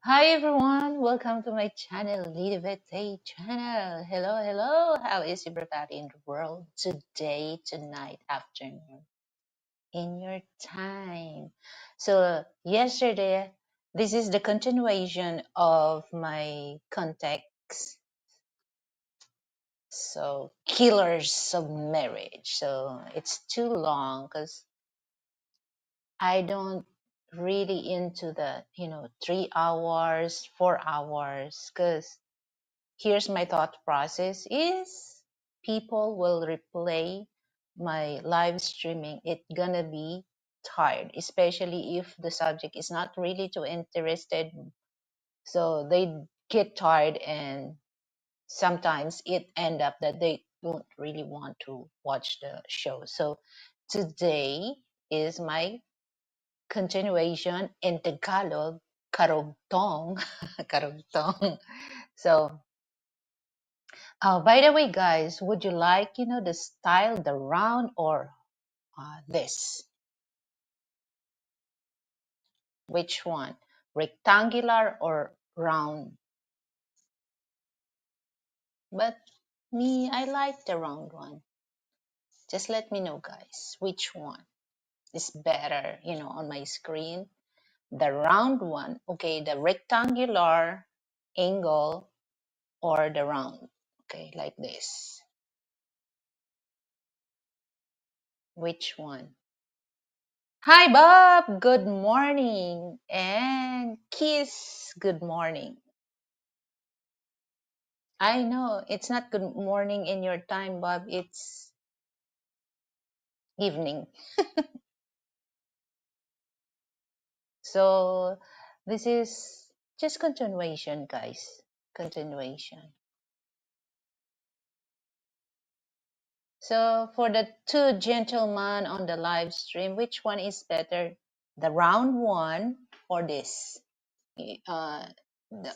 Hi everyone, welcome to my channel, lilivethtatechannel. Hello, hello. How is everybody in the world today, tonight, afternoon, in your time? So yesterday, this is the continuation of my context. So killers of marriage. So it's too long because I don't really into the 3 hours, 4 hours because here's my thought process is people will replay my live streaming, it gonna be tired, especially if the subject is not really too interested, so they get tired and sometimes it end up that they don't really want to watch the show. So today is my continuation in Tagalog, karugtong. Karugtong. So by the way, guys, would you like, the style, the round, or this? Which one? Rectangular or round? But me, I like the round one. Just let me know, guys, which one is better, on my screen. The round one, okay, the rectangular angle or the round, okay, like this. Which one? Hi, Bob. Good morning. And Kiss, good morning. I know it's not good morning in your time, Bob. It's evening. So this is just continuation, guys. Continuation. So for the two gentlemen on the live stream, which one is better? The round one or this? Uh, the,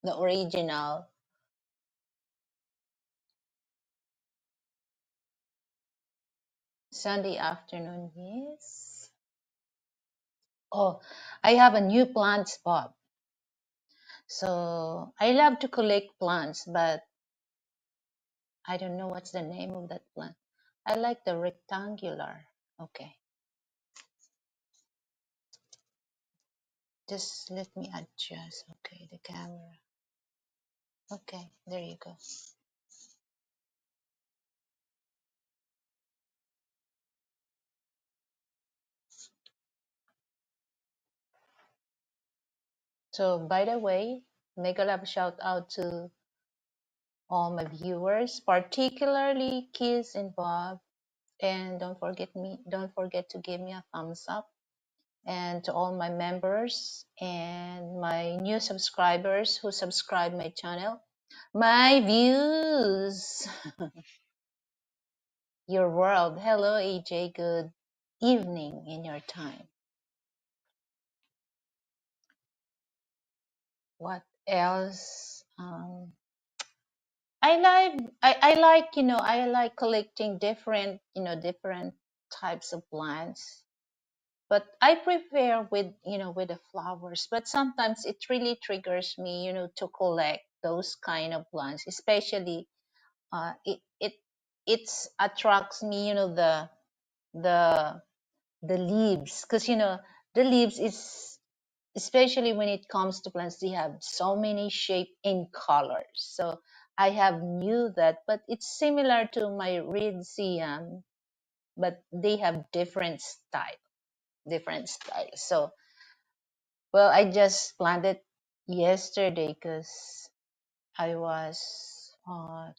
the original Sunday afternoon, yes. Oh, I have a new plants, Bob. So I love to collect plants, but I don't know what's the name of that plant. I like the rectangular. Okay, just let me adjust. Okay, the camera. Okay, there you go. So by the way, mega love shout out to all my viewers, particularly Kiss and Bob. And don't forget to give me a thumbs up. And to all my members and my new subscribers who subscribe my channel, my views, your world. Hello, AJ. Good evening in your time. What else? I like, I like collecting different, different types of plants. But I prefer with, with the flowers. But sometimes it really triggers me, to collect those kind of plants, especially it it's attracts me, the the leaves, because the leaves is, especially when it comes to plants, they have so many shape and colors. So I have knew that, but it's similar to my red siam, but they have different styles. So well, I just planted yesterday because I was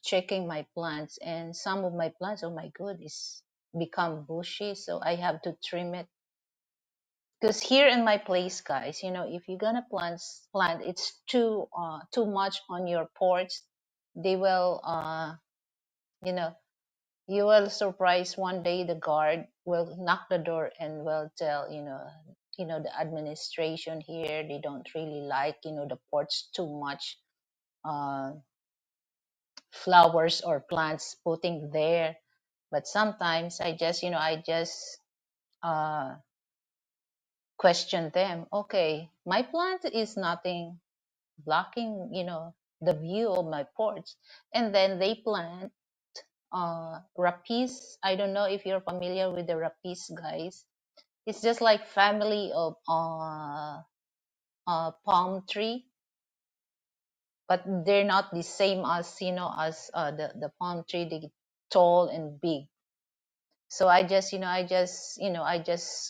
checking my plants, and some of my plants, oh my god, is become bushy, so I have to trim it. Because here in my place, guys, if you're gonna plant, it's too much on your porch. They will you know you will surprise one day the guard will knock the door and will tell the administration here, they don't really like the porch too much uh flowers or plants putting there. But sometimes I just uh question them, okay, my plant is nothing blocking, the view of my porch. And then they plant rapis. I don't know if you're familiar with the rapis, guys. It's just like family of palm tree, but they're not the same as, as the palm tree. They tall and big. So I just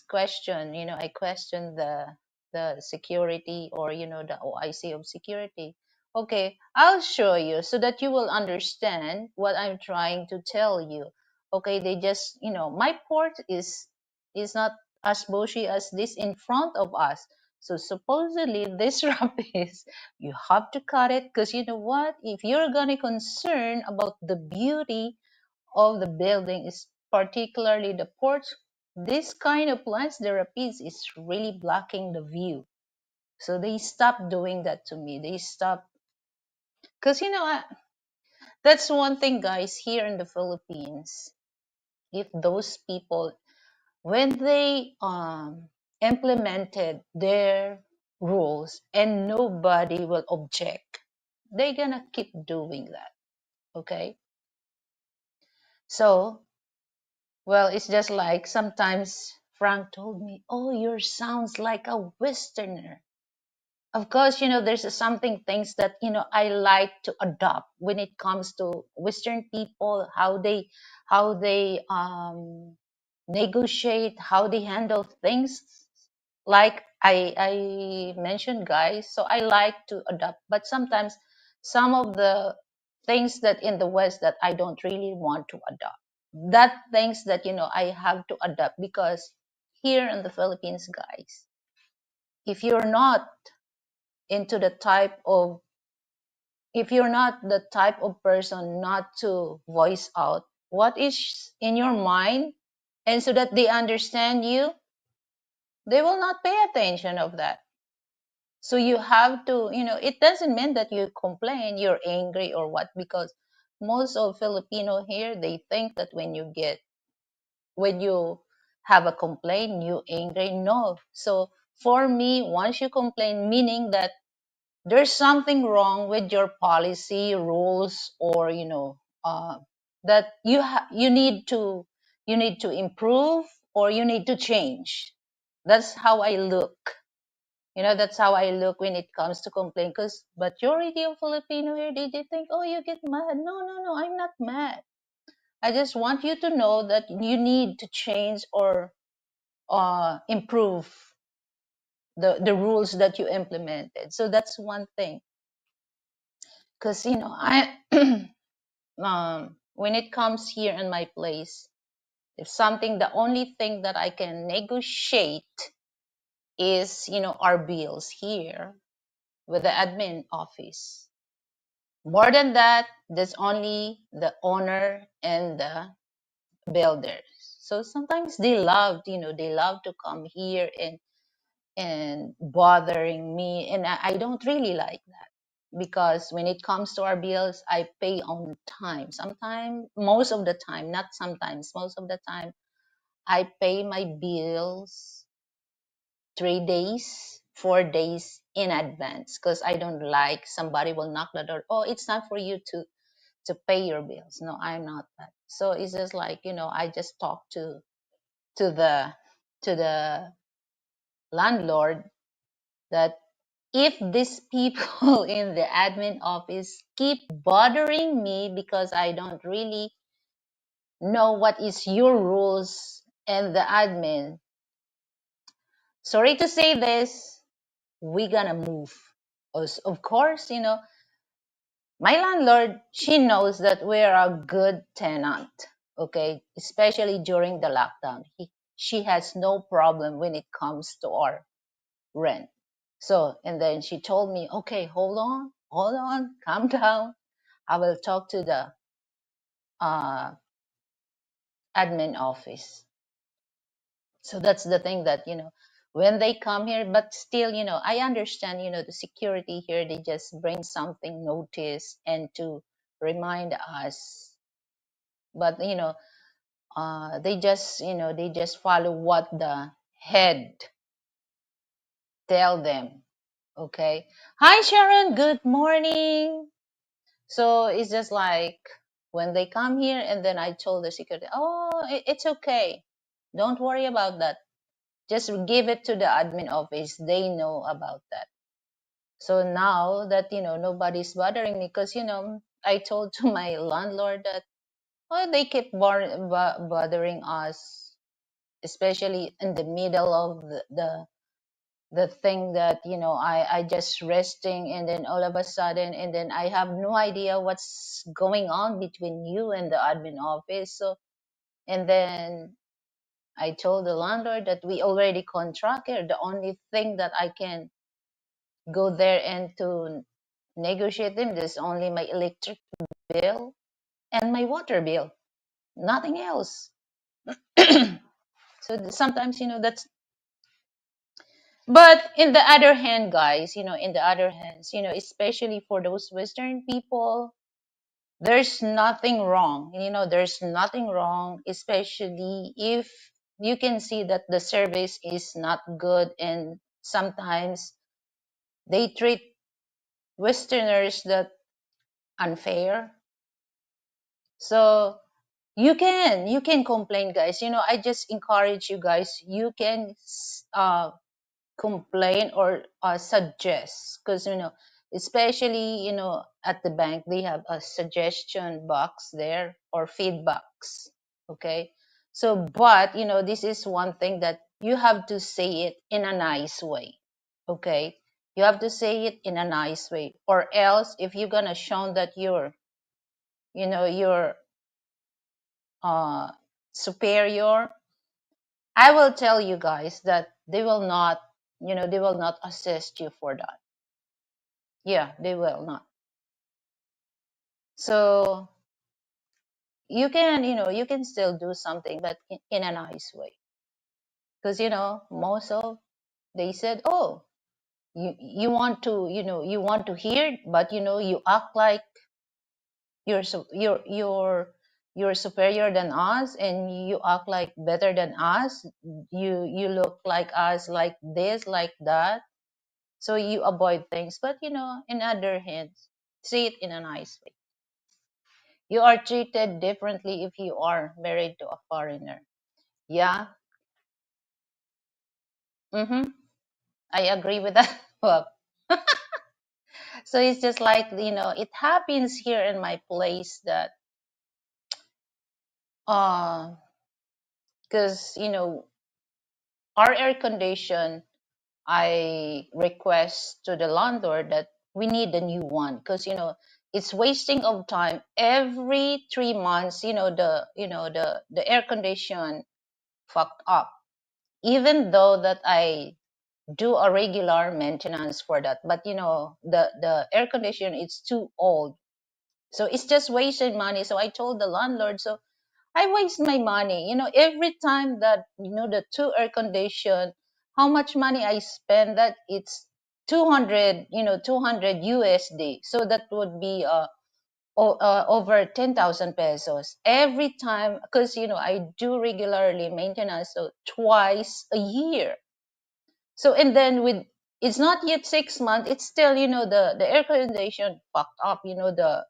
question, I question the security, or the OIC of security. Okay, I'll show you so that you will understand what I'm trying to tell you. Okay, they just, my port is not as bushy as this in front of us. So supposedly this rubbish, you have to cut it, because you know what? If you're gonna concern about the beauty of the building, is particularly the porch, this kind of plants therapies is really blocking the view. So they stopped doing that to me. They stopped, because that's one thing, guys, here in the Philippines. If those people, when they implemented their rules and nobody will object, they're gonna keep doing that. Okay, so, well, it's just like sometimes Frank told me, "Oh, your sounds like a Westerner." Of course, there's something things that I like to adopt when it comes to Western people, how they negotiate, how they handle things. Like I mentioned, guys, so I like to adopt, but sometimes some of the things that in the West that I don't really want to adopt. That things that I have to adapt, because here in the Philippines, guys, if you're not into the type of if you're not the type of person not to voice out what is in your mind, and so that they understand you, they will not pay attention of that. So you have to, it doesn't mean that you complain, you're angry or what, because most of Filipino here, they think that when you have a complaint, you angry. No. So for me, once you complain, meaning that there's something wrong with your policy, rules, or that you need to improve, or you need to change. That's how I look. That's how I look when it comes to complaint. Because majority of Filipino here, they think, oh, you get mad. No, no, no, I'm not mad. I just want you to know that you need to change or improve the rules that you implemented. So that's one thing. Because I when it comes here in my place, if something, the only thing that I can negotiate is our bills here with the admin office. More than that, there's only the owner and the builders. So sometimes they love to come here and bothering me, and I don't really like that, because when it comes to our bills, I pay on time. Sometimes, most of the time, not sometimes, most of the time, I pay my bills 3 days, 4 days in advance, because I don't like somebody will knock the door. Oh, it's time for you to pay your bills. No, I'm not that. So it's just like I just talk to the to the landlord that if these people in the admin office keep bothering me because I don't really know what is your rules and the admin, sorry to say this, we gonna move. Of course, my landlord, she knows that we're a good tenant, okay, especially during the lockdown. She has no problem when it comes to our rent. So, and then she told me, okay, hold on, calm down. I will talk to the uh, admin office. So that's the thing that, when they come here, but still, I understand, the security here, they just bring something notice and to remind us. But, they just follow what the head tell them. Okay. Hi, Sharon. Good morning. So it's just like when they come here, and then I told the security, oh, it's okay. Don't worry about that. Just give it to the admin office. They know about that. So now that, nobody's bothering me, because, I told to my landlord that, oh, they keep bothering us, especially in the middle of the thing that, I just resting, and then all of a sudden, and then I have no idea what's going on between you and the admin office. So, and then I told the landlord that we already contracted. The only thing that I can go there and to negotiate them is only my electric bill and my water bill, nothing else. So sometimes, that's, but in the other hand, guys, in the other hands, especially for those Western people, there's nothing wrong. There's nothing wrong, especially if you can see that the service is not good, and sometimes they treat Westerners that unfair. So you can complain, guys. I just encourage you guys. You can complain or suggest, because especially at the bank they have a suggestion box there, or feedbacks. Okay. So, but this is one thing that you have to say it in a nice way. Okay. You have to say it in a nice way, or else if you're gonna show that you're uh superior, I will tell you guys that they will not assist you for that. Yeah, they will not. So you can still do something, but in a nice way. Because most of they said, oh, you want to hear, but you act like you're superior than us, and you act like better than us. You look like us, like this, like that. So you avoid things, but in other hands, say it in a nice way. You are treated differently if you are married to a foreigner. Yeah. Mm-hmm. I agree with that. Well, so it's just like, it happens here in my place that, uh, because, our air condition, I request to the landlord that we need a new one, because, it's wasting of time. Every 3 months, the air condition fucked up. Even though that I do a regular maintenance for that, but the air conditioner it's too old, so it's just wasting money. So I told the landlord, so I waste my money, every time that the two air condition, how much money I spend, that it's 200, 200 USD, so that would be over 10,000 pesos every time, because I do regularly maintenance, so twice a year. So, and then with, it's not yet 6 months, it's still, the air condition fucked up, the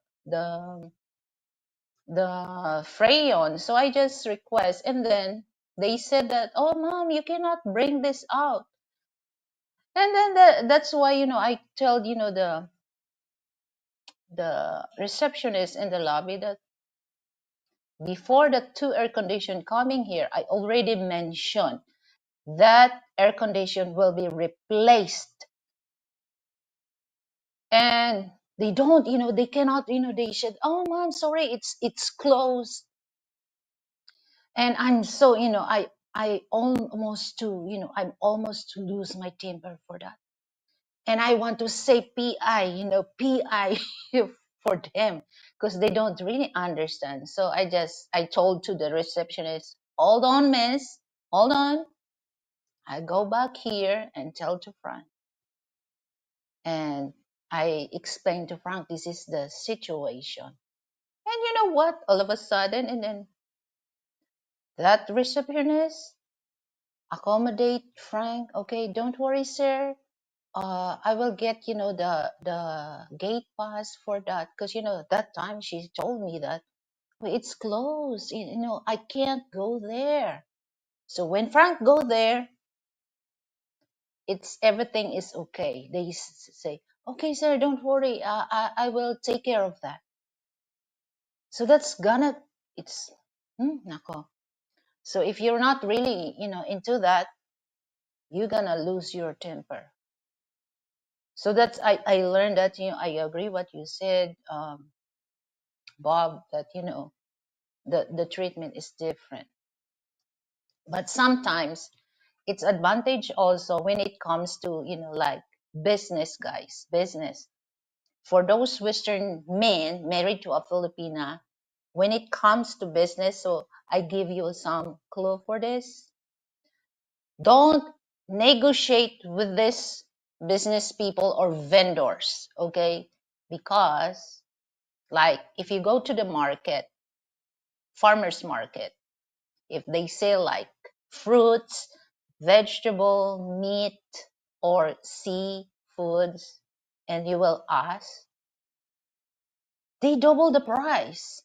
the freon. So I just request, and then they said that, oh mom, you cannot bring this out. And then that's why, I told, the receptionist in the lobby that before the two air condition coming here, I already mentioned that air condition will be replaced. And they don't, they cannot, they said, oh mom, sorry, it's closed. And I'm so, I almost to, I'm almost to lose my temper for that. And I want to say pi, pi for them, because they don't really understand. So I told to the receptionist, hold on miss, hold on, I go back here and tell to Frank. And I explained to Frank, this is the situation. And you know what? All of a sudden, and then that receptionist accommodate Frank. Okay, don't worry, sir. I will get, the gate pass for that, because that time she told me that, "Well, it's closed. I can't go there." So when Frank go there, it's everything is okay. They say, "Okay, sir, don't worry. I will take care of that." So that's gonna it's nako. So if you're not really, into that, you're gonna lose your temper. So that's I learned that, I agree what you said, Bob, that the treatment is different. But sometimes it's advantage also when it comes to, like business, guys, business. For those Western men married to a Filipina, when it comes to business, so I give you some clue for this. Don't negotiate with this business people or vendors, okay? Because, like, if you go to the market, farmers market, if they sell like fruits, vegetable, meat, or seafoods, and you will ask, they double the price.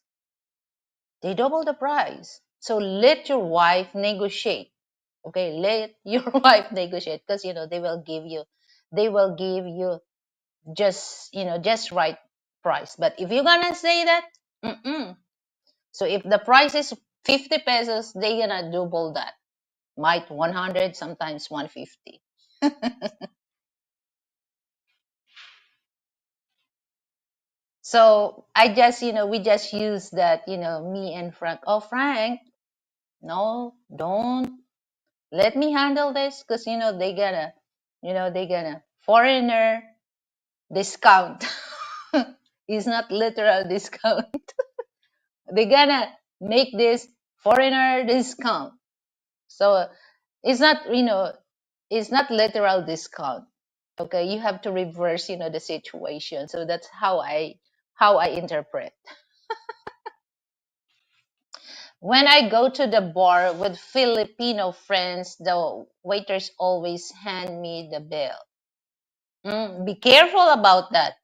They double the price. So let your wife negotiate. Okay, let your wife negotiate, because they will give you just right price. But if you're gonna say that, mm-mm. So if the price is 50 pesos, they're gonna double that. Might 100, sometimes 150. So I just, we just use that, me and Frank. Oh, Frank, no, don't. Let me handle this, because, they gonna foreigner discount. It's not literal discount. They're gonna make this foreigner discount. So it's not, it's not literal discount. Okay, you have to reverse, the situation. So that's how I interpret. When I go to the bar with Filipino friends, the waiters always hand me the bill. Be careful about that.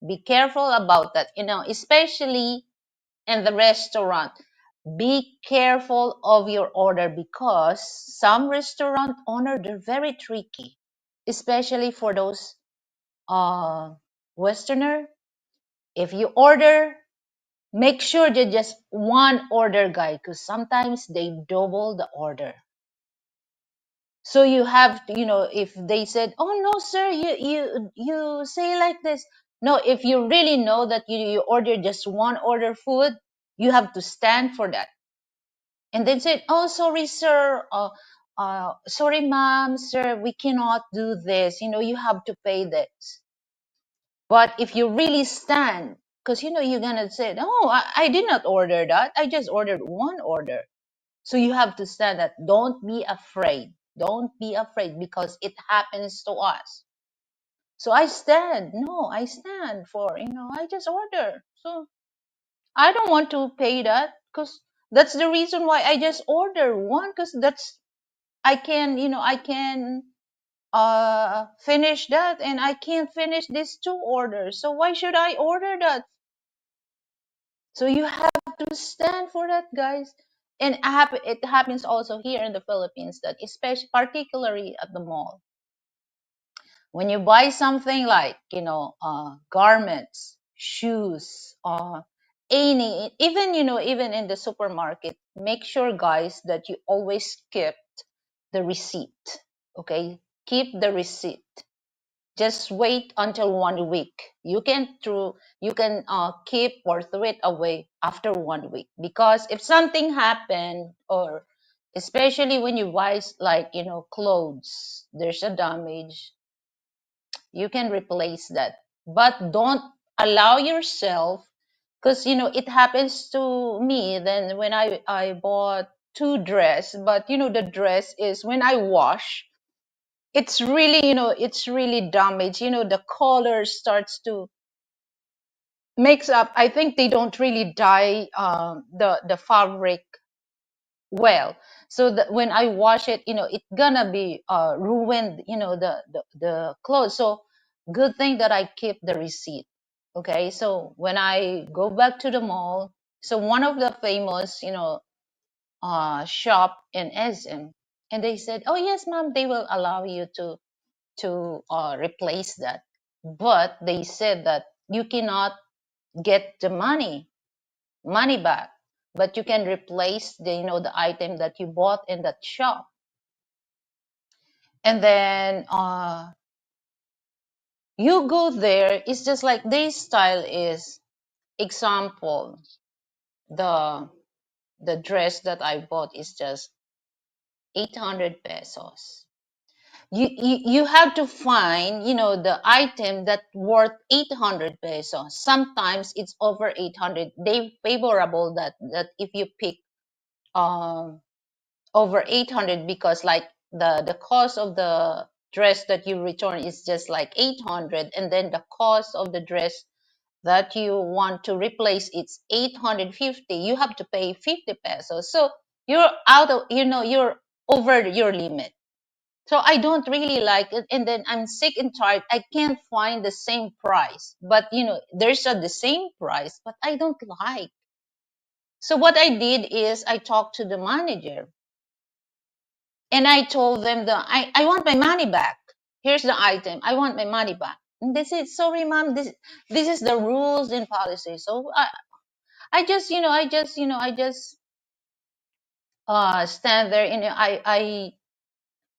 Be careful about that. Especially in the restaurant. Be careful of your order, because some restaurant owner, they're very tricky, especially for those uh Westerner. If you order, make sure that just one order, guy, because sometimes they double the order. So you have to, if they said, "Oh no, sir, you say like this." No, if you really know that you order just one order food, you have to stand for that. And then said, "Oh, sorry, sir. Sorry, ma'am, sir, we cannot do this. You have to pay this." But if you really stand, because you're gonna say, "Oh, I did not order that. I just ordered one order." So you have to stand that. Don't be afraid. Don't be afraid, because it happens to us. So I stand. No, I stand for, I just order. So I don't want to pay that, because that's the reason why I just order one, because that's I can finish that, and I can't finish these two orders. So why should I order that? So you have to stand for that, guys. And it happens also here in the Philippines, that especially particularly at the mall, when you buy something like garments, shoes, any, even even in the supermarket, make sure, guys, that you always keep the receipt. Okay, keep the receipt. Just wait until 1 week. You can keep or throw it away after 1 week, because if something happened, or especially when you buy like clothes, there's a damage, you can replace that. But don't allow yourself, because it happens to me. Then when I bought two dress, but the dress is, when I wash, it's really damaged. The color starts to mix up. I think they don't really dye the fabric well. So that when I wash it, it gonna be ruined, the clothes. So good thing that I keep the receipt. Okay, so when I go back to the mall, so one of the famous, shop in SM, and they said, "Oh yes, ma'am, they will allow you to replace that," but they said that you cannot get the money back, but you can replace the item that you bought in that shop. And then you go there, it's just like this style is, example, the the dress that I bought is just 800 pesos. You have to find the item that worth 800 pesos. Sometimes it's over 800. They favorable that if you pick um over 800, because like the cost of the dress that you return is just like 800, and then the cost of the dress that you want to replace, it's 850. You have to pay 50 pesos, so you're out of, you're over your limit. So I don't really like it, and then I'm sick and tired. I can't find the same price, but there's the same price, but I don't like. So what I did is I talked to the manager, and I told them that I want my money back. Here's the item. I want my money back. And they said, sorry, ma'am, this is the rules and policy. So I just, I just stand there, and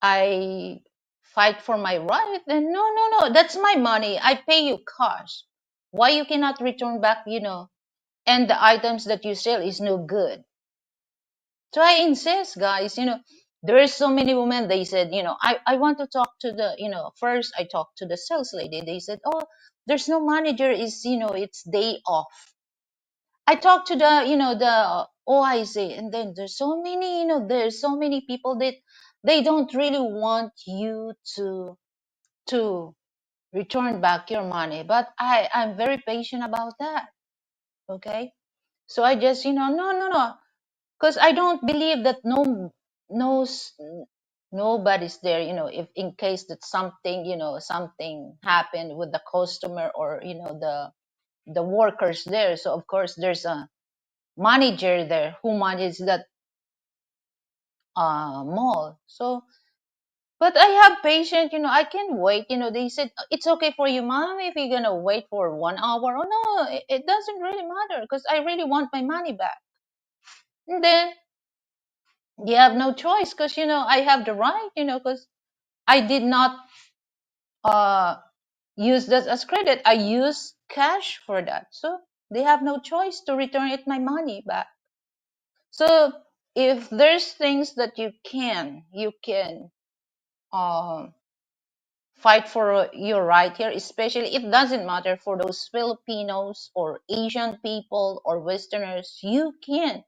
I fight for my right. And no, no, no, that's my money. I pay you cash. Why you cannot return back, and the items that you sell is no good. So I insist, guys, there is so many women, they said, I want to talk to the, first I talked to the sales lady. They said, oh, there's no manager, is, it's day off. I talked to the, the OIC, and then there's so many, there's so many people that they don't really want you to return back your money. But I'm very patient about that. Okay. So I just, no, no, no, because I don't believe that no nobody's there, if in case that something, something happened with the customer, or the workers there. So of course there's a manager there who manages that mall. So but I have patience, I can wait. They said it's okay for you, mom, if you're gonna wait for 1 hour. Oh no, it doesn't really matter, because I really want my money back. And then you have no choice, because I have the right, because I did not uh use that as credit. I use cash for that. So they have no choice to return it my money back. So if there's things that you can um fight for your right here, especially it doesn't matter for those Filipinos or Asian people or Westerners, you can,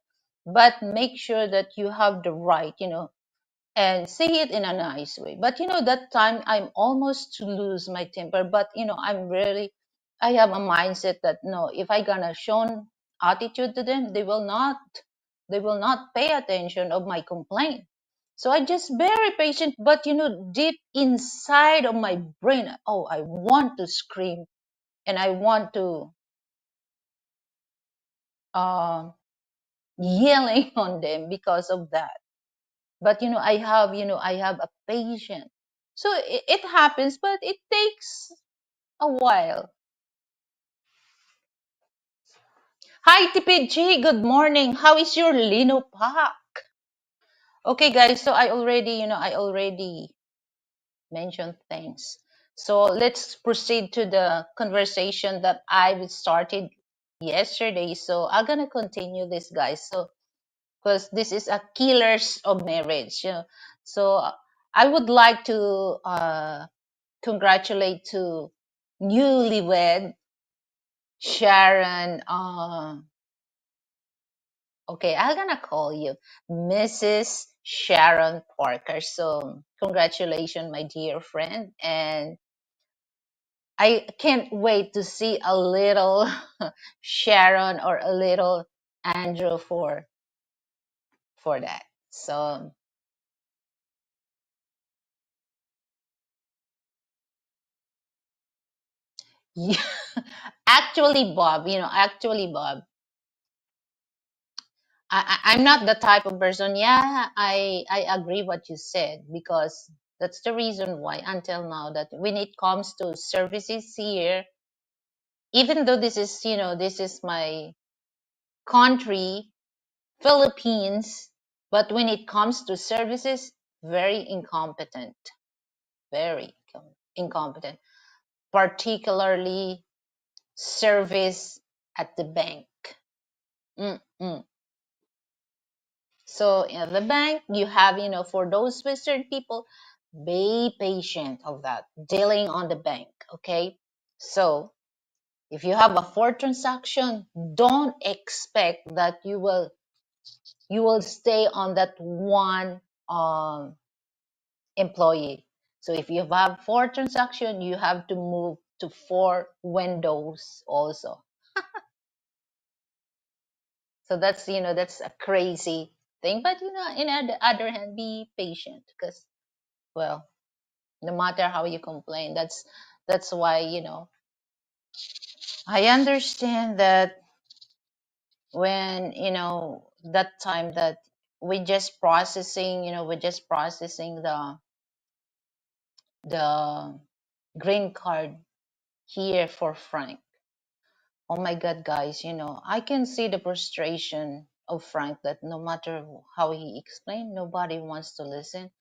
but make sure that you have the right, and say it in a nice way. But that time I'm almost to lose my temper, but I have a mindset that no, if I gonna show attitude to them, they will not pay attention of my complaint. So I just very patient, but deep inside of my brain, oh, I want to scream, and I want to uh, yelling on them because of that. But I have a patient. So it happens, but it takes a while. Hi, TPG, good morning. How is your Lino Pack? Okay, guys, so I already mentioned things. So let's proceed to the conversation that I started yesterday. So I'm gonna continue this, guys. So because this is a killers of marriage, so I would like to congratulate to newlywed Sharon. Okay, I'm gonna call you Mrs. Sharon Parker. So congratulations, my dear friend, and I can't wait to see a little Sharon or a little Andrew for that. So yeah, actually, Bob, I'm not the type of person. Yeah, I agree what you said, because that's the reason why until now that when it comes to services here, even though this is my country, Philippines, but when it comes to services, very incompetent, very incompetent, particularly service at the bank. Mm-mm. So in the bank, you have, for those Western people, be patient of that, dealing on the bank. Okay. So if you have a four transaction, don't expect that you will stay on that one employee. So if you have four transaction, you have to move to four windows also. So that's a crazy thing. But in the other hand, be patient, because, well, no matter how you complain, that's why I understand that when that time that we're just processing the green card here for Frank. Oh my God, guys, I can see the frustration of Frank, that no matter how he explained, nobody wants to listen.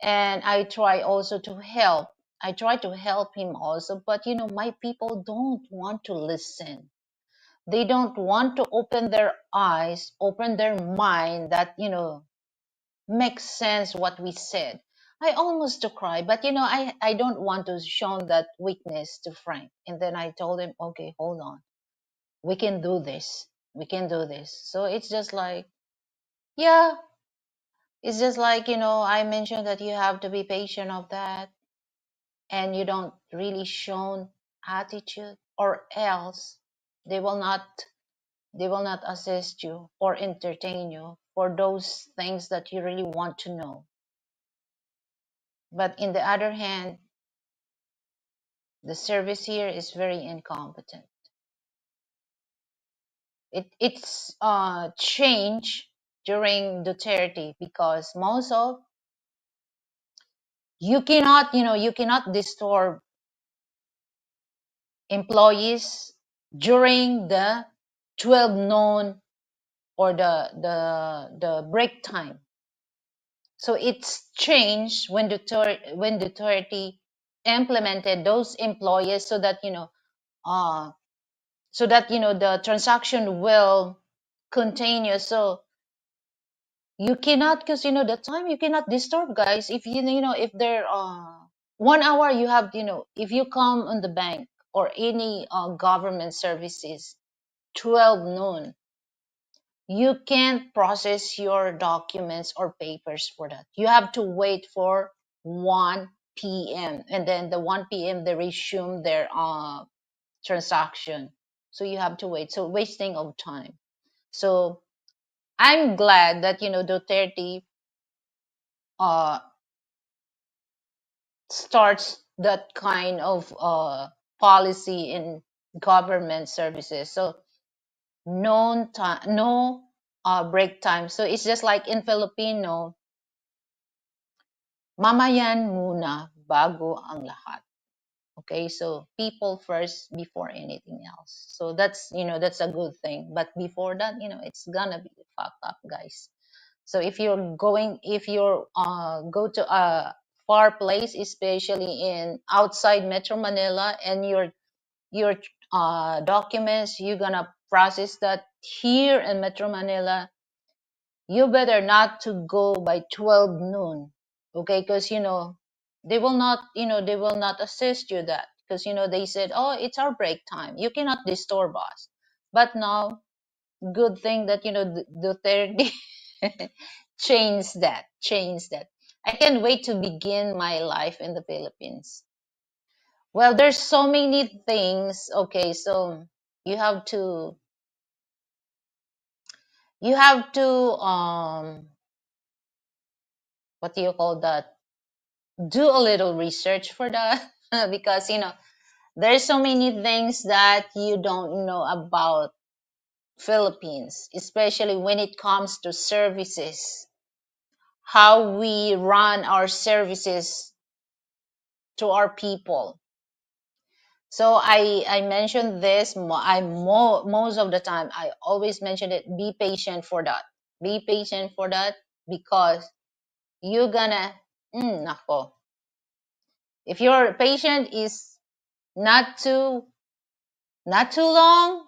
And I try to help him also, but my people don't want to listen. They don't want to open their eyes, open their mind, that makes sense what we said. I almost to cry, but I don't want to show that weakness to Frank. And then I told him, okay, hold on, we can do this, we can do this. So it's just like, yeah, it's just like, I mentioned that you have to be patient of that, and you don't really show attitude, or else they will not they will not assist you or entertain you for those things that you really want to know. But in the other hand, the service here is very incompetent. It's changed during Duterte, because most of you cannot disturb employees during the 12 noon, or the break time. So it's changed when Duterte implemented those employees, uh so that the transaction will continue. So you cannot, because the time you cannot disturb, guys. If if they're 1 hour, you have, if you come on the bank or any government services 12 noon, you can't process your documents or papers for that. You have to wait for 1 p.m., and then the 1 p.m. they resume their transaction. So you have to wait, so wasting of time. So I'm glad that Duterte uh starts that kind of policy in government services. So no time, no break time. So it's just like in Filipino, mamayan muna bago ang lahat. Okay, so people first before anything else. So that's a good thing. But before that, it's gonna be fucked up, guys. So if you're go to a far place, especially in outside Metro Manila, and your documents, you're gonna process that here in Metro Manila, you better not to go by 12 noon. Okay, because they will not assist you, that because they said, oh, it's our break time, you cannot disturb us. But now, good thing that Duterte changed that. I can't wait to begin my life in the Philippines. Well, there's so many things. Okay, so you have to you have to what do you call that, do a little research for that. Because there's so many things that you don't know about Philippines, especially when it comes to services, how we run our services to our people. So I mentioned this. Most of the time I always mention it. Be patient for that. Be patient for that, because you're gonna nako. If your patient is not too not too long,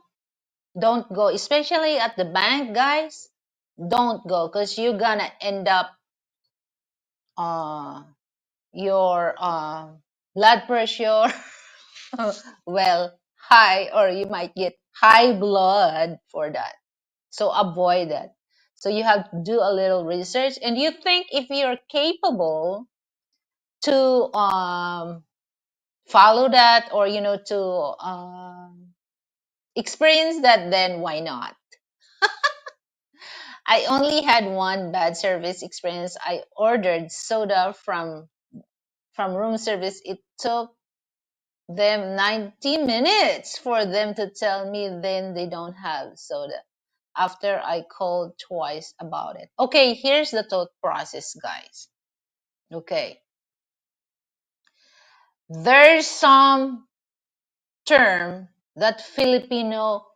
don't go. Especially at the bank, guys, don't go, because you're gonna end up uh your blood pressure well high, or you might get high blood for that. So avoid that. So you have to do a little research, and you think if you're capable to follow that, or to experience that, then why not? I only had one bad service experience. I ordered soda from room service. It took them 90 minutes for them to tell me then they don't have soda, after I called twice about it. Okay, here's the thought process, guys. Okay, there's some term that Filipino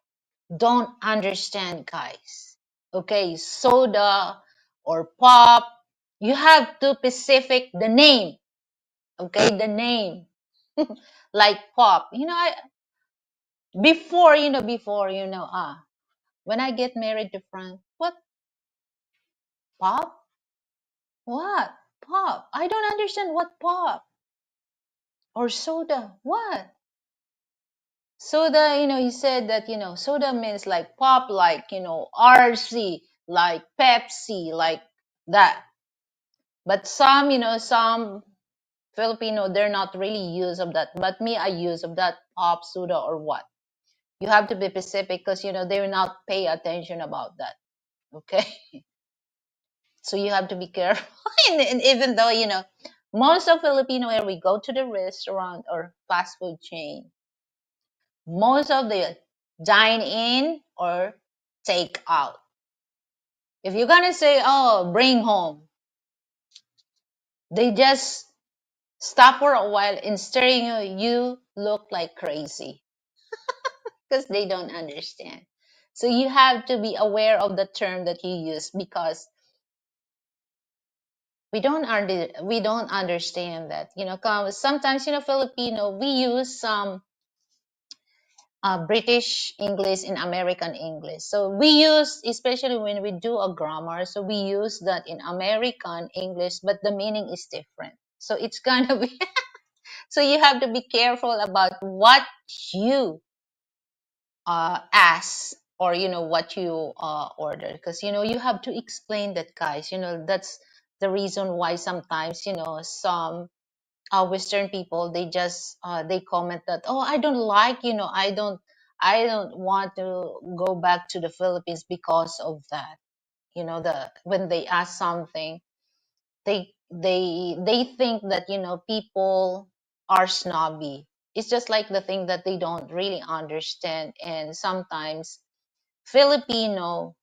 don't understand, guys. Okay, soda or pop, you have to specific the name. Okay, the name. Like pop, when I get married to Frank, what, pop? What? Pop? I don't understand what pop or soda. What? Soda, he said that, soda means like pop, like, RC, like Pepsi, like that. But some Filipino, they're not really use of that. But me, I use of that pop, soda, or what. You have to be specific, because, they will not pay attention about that. Okay. So you have to be careful. And even though, most of Filipino, where we go to the restaurant or fast food chain, most of the dine in or take out. If you're gonna say, oh, bring home, they just stop for a while and staring at you look like crazy, because they don't understand. So you have to be aware of the term that you use, because we don't understand that. 'Cause sometimes, Filipino, we use some British English and American English. So we use, especially when we do a grammar, so we use that in American English, but the meaning is different. So it's kind of so you have to be careful about what you ask, or what you order, because you have to explain that, guys. That's the reason why sometimes some Western people, they just they comment that, oh, I don't like, I don't want to go back to the Philippines because of that. The when they ask something, they think that people are snobby. It's just like the thing that they don't really understand. And sometimes Filipino,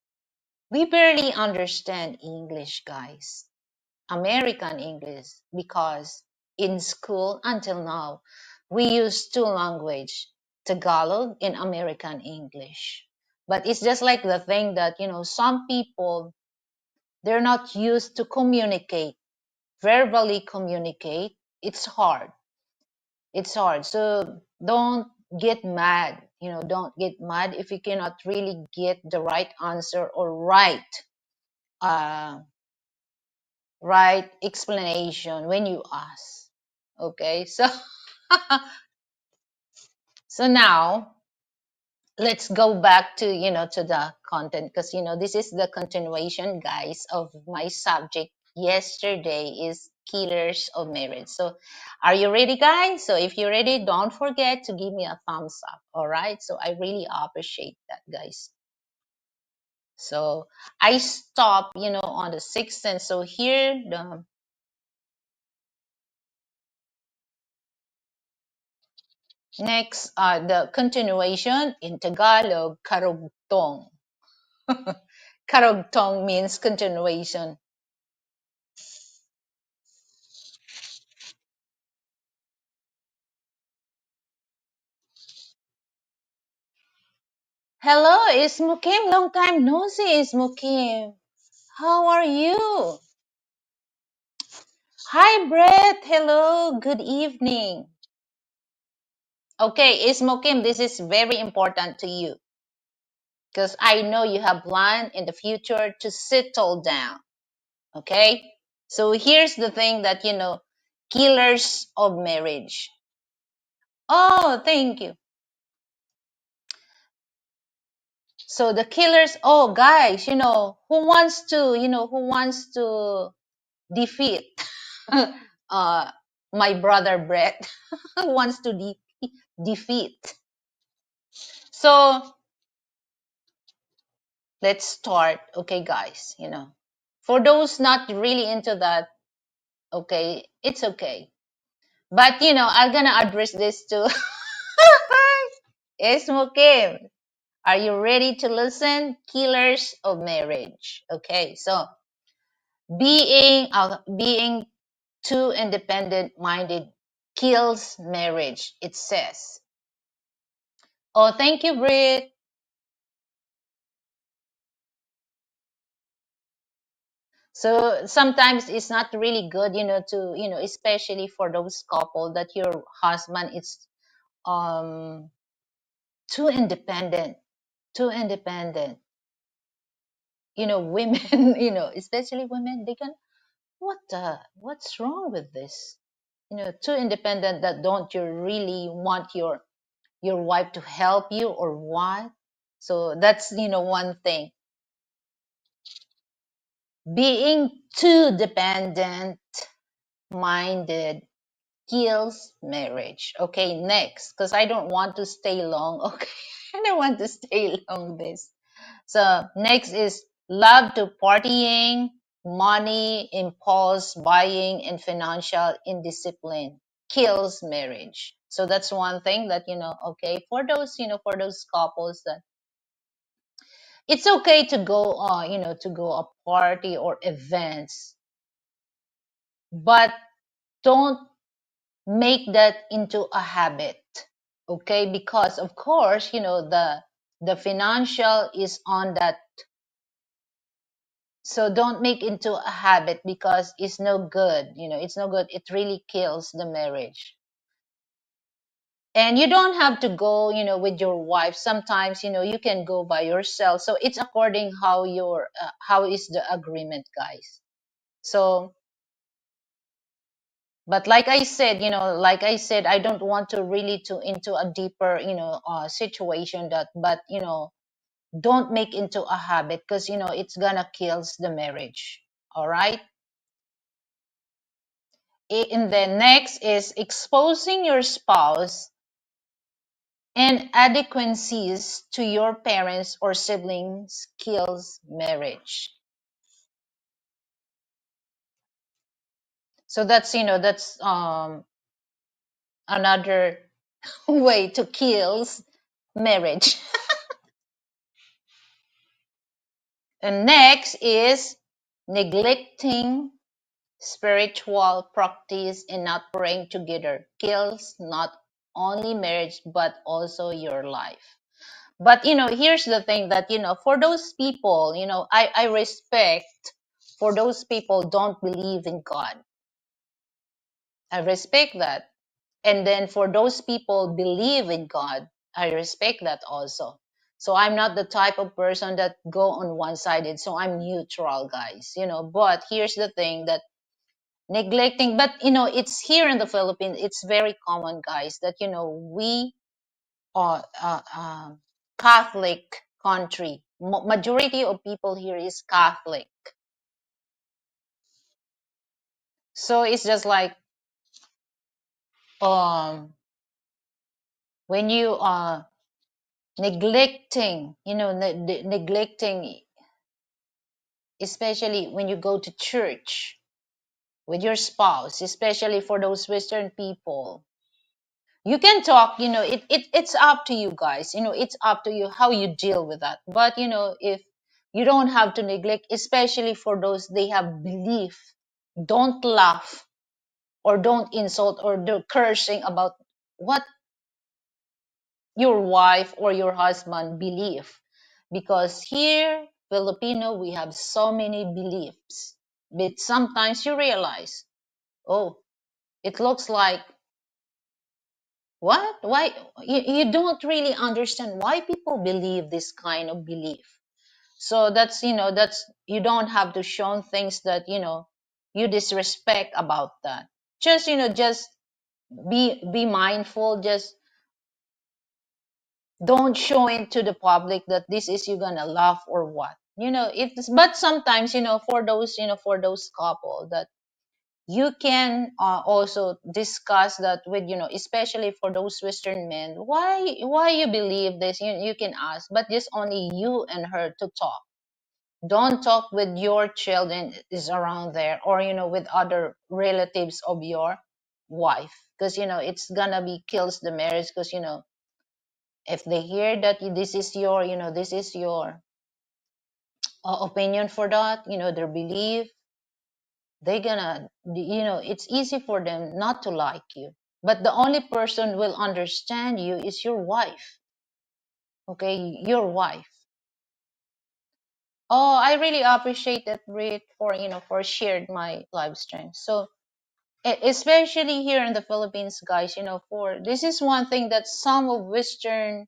we barely understand English, guys, American English, because in school until now we use two language, Tagalog and American English. But it's just like the thing that some people, they're not used to communicate, verbally communicate. It's hard. So don't get mad. Don't get mad if you cannot really get the right answer, or uh right explanation when you ask. Okay, so so now let's go back to to the content, because this is the continuation, guys, of my subject yesterday is killers of marriage. So are you ready, guys? So if you're ready, don't forget to give me a thumbs up. All right, so I really appreciate that, guys. So I stop on the sixth sense. So here, Next, the continuation in Tagalog, karugtong. Karugtong means continuation. Hello, Ismukim. Long time no see, Ismukim. How are you? Hi, Brett. Hello. Good evening. Okay, Ismukim, this is very important to you because I know you have planned in the future to settle down. Okay? So here's the thing that, killers of marriage. Oh, thank you. So the killers, oh, guys, who wants to defeat uh, my brother Brett wants to defeat. So let's start. Okay, guys, for those not really into that, okay, it's okay. But, I'm going to address this to Esmo. Are you ready to listen? Killers of marriage. Okay, so being too independent minded kills marriage, it says. Oh, thank you, Brit. So sometimes it's not really good, especially for those couple that your husband is um too independent, too independent. Women, especially women, they can, what's wrong with this? Too independent that don't you really want your wife to help you or what? So that's, one thing. Being too dependent minded kills marriage. Okay, next, because I don't want to stay long. Okay, I don't want to stay long this. So next is love to partying, money, impulse buying, and financial indiscipline kills marriage. So that's one thing that, okay, for those couples that it's okay to go to go a party or events, but don't make that into a habit. Okay, because of course, the financial is on that. So don't make into a habit because it's no good. It's no good. It really kills the marriage. And you don't have to go, with your wife. Sometimes, you can go by yourself. So it's according how is the agreement, guys. So, but like I said, I don't want to really to into a deeper, situation that, but don't make into a habit because it's gonna kills the marriage. All right. And the next is exposing your spouse inadequacies to your parents or siblings kills marriage. So that's another way to kills marriage. And next is neglecting spiritual practice and not praying together kills not only marriage but also your life. But here's the thing that for those people, I respect. For those people don't believe in God, I respect that. And then for those people believe in God, I respect that also. So I'm not the type of person that go on one sided, so I'm neutral, guys. But here's the thing that neglecting, but it's here in the Philippines, it's very common, guys, that we are Catholic country. Majority of people here is Catholic. So it's just like um when you are neglecting, neglecting, especially when you go to church with your spouse, especially for those Western people. You can talk, it's up to you guys, it's up to you how you deal with that. But if you don't have to neglect, especially for those they have belief, don't laugh or don't insult or do cursing about what your wife or your husband believe, because here Filipino, we have so many beliefs, but sometimes you realize, oh, it looks like, what, why, you don't really understand why people believe this kind of belief. So that's you don't have to show things that you disrespect about that. Just just be mindful. Just don't show it to the public that this is you gonna laugh or what. It's, but sometimes for those couple that you can also discuss that with, especially for those Western men, why you believe this. You can ask, but just only you and her to talk. Don't talk with your children is around there, or with other relatives of your wife, because it's gonna be kills the marriage. Because if they hear that this is your this is your opinion for that, their belief, they're gonna, it's easy for them not to like you. But the only person will understand you is your wife. Okay, your wife. Oh, I really appreciate that, Brit, for for shared my live stream. So especially here in the Philippines, guys, for this is one thing that some of Western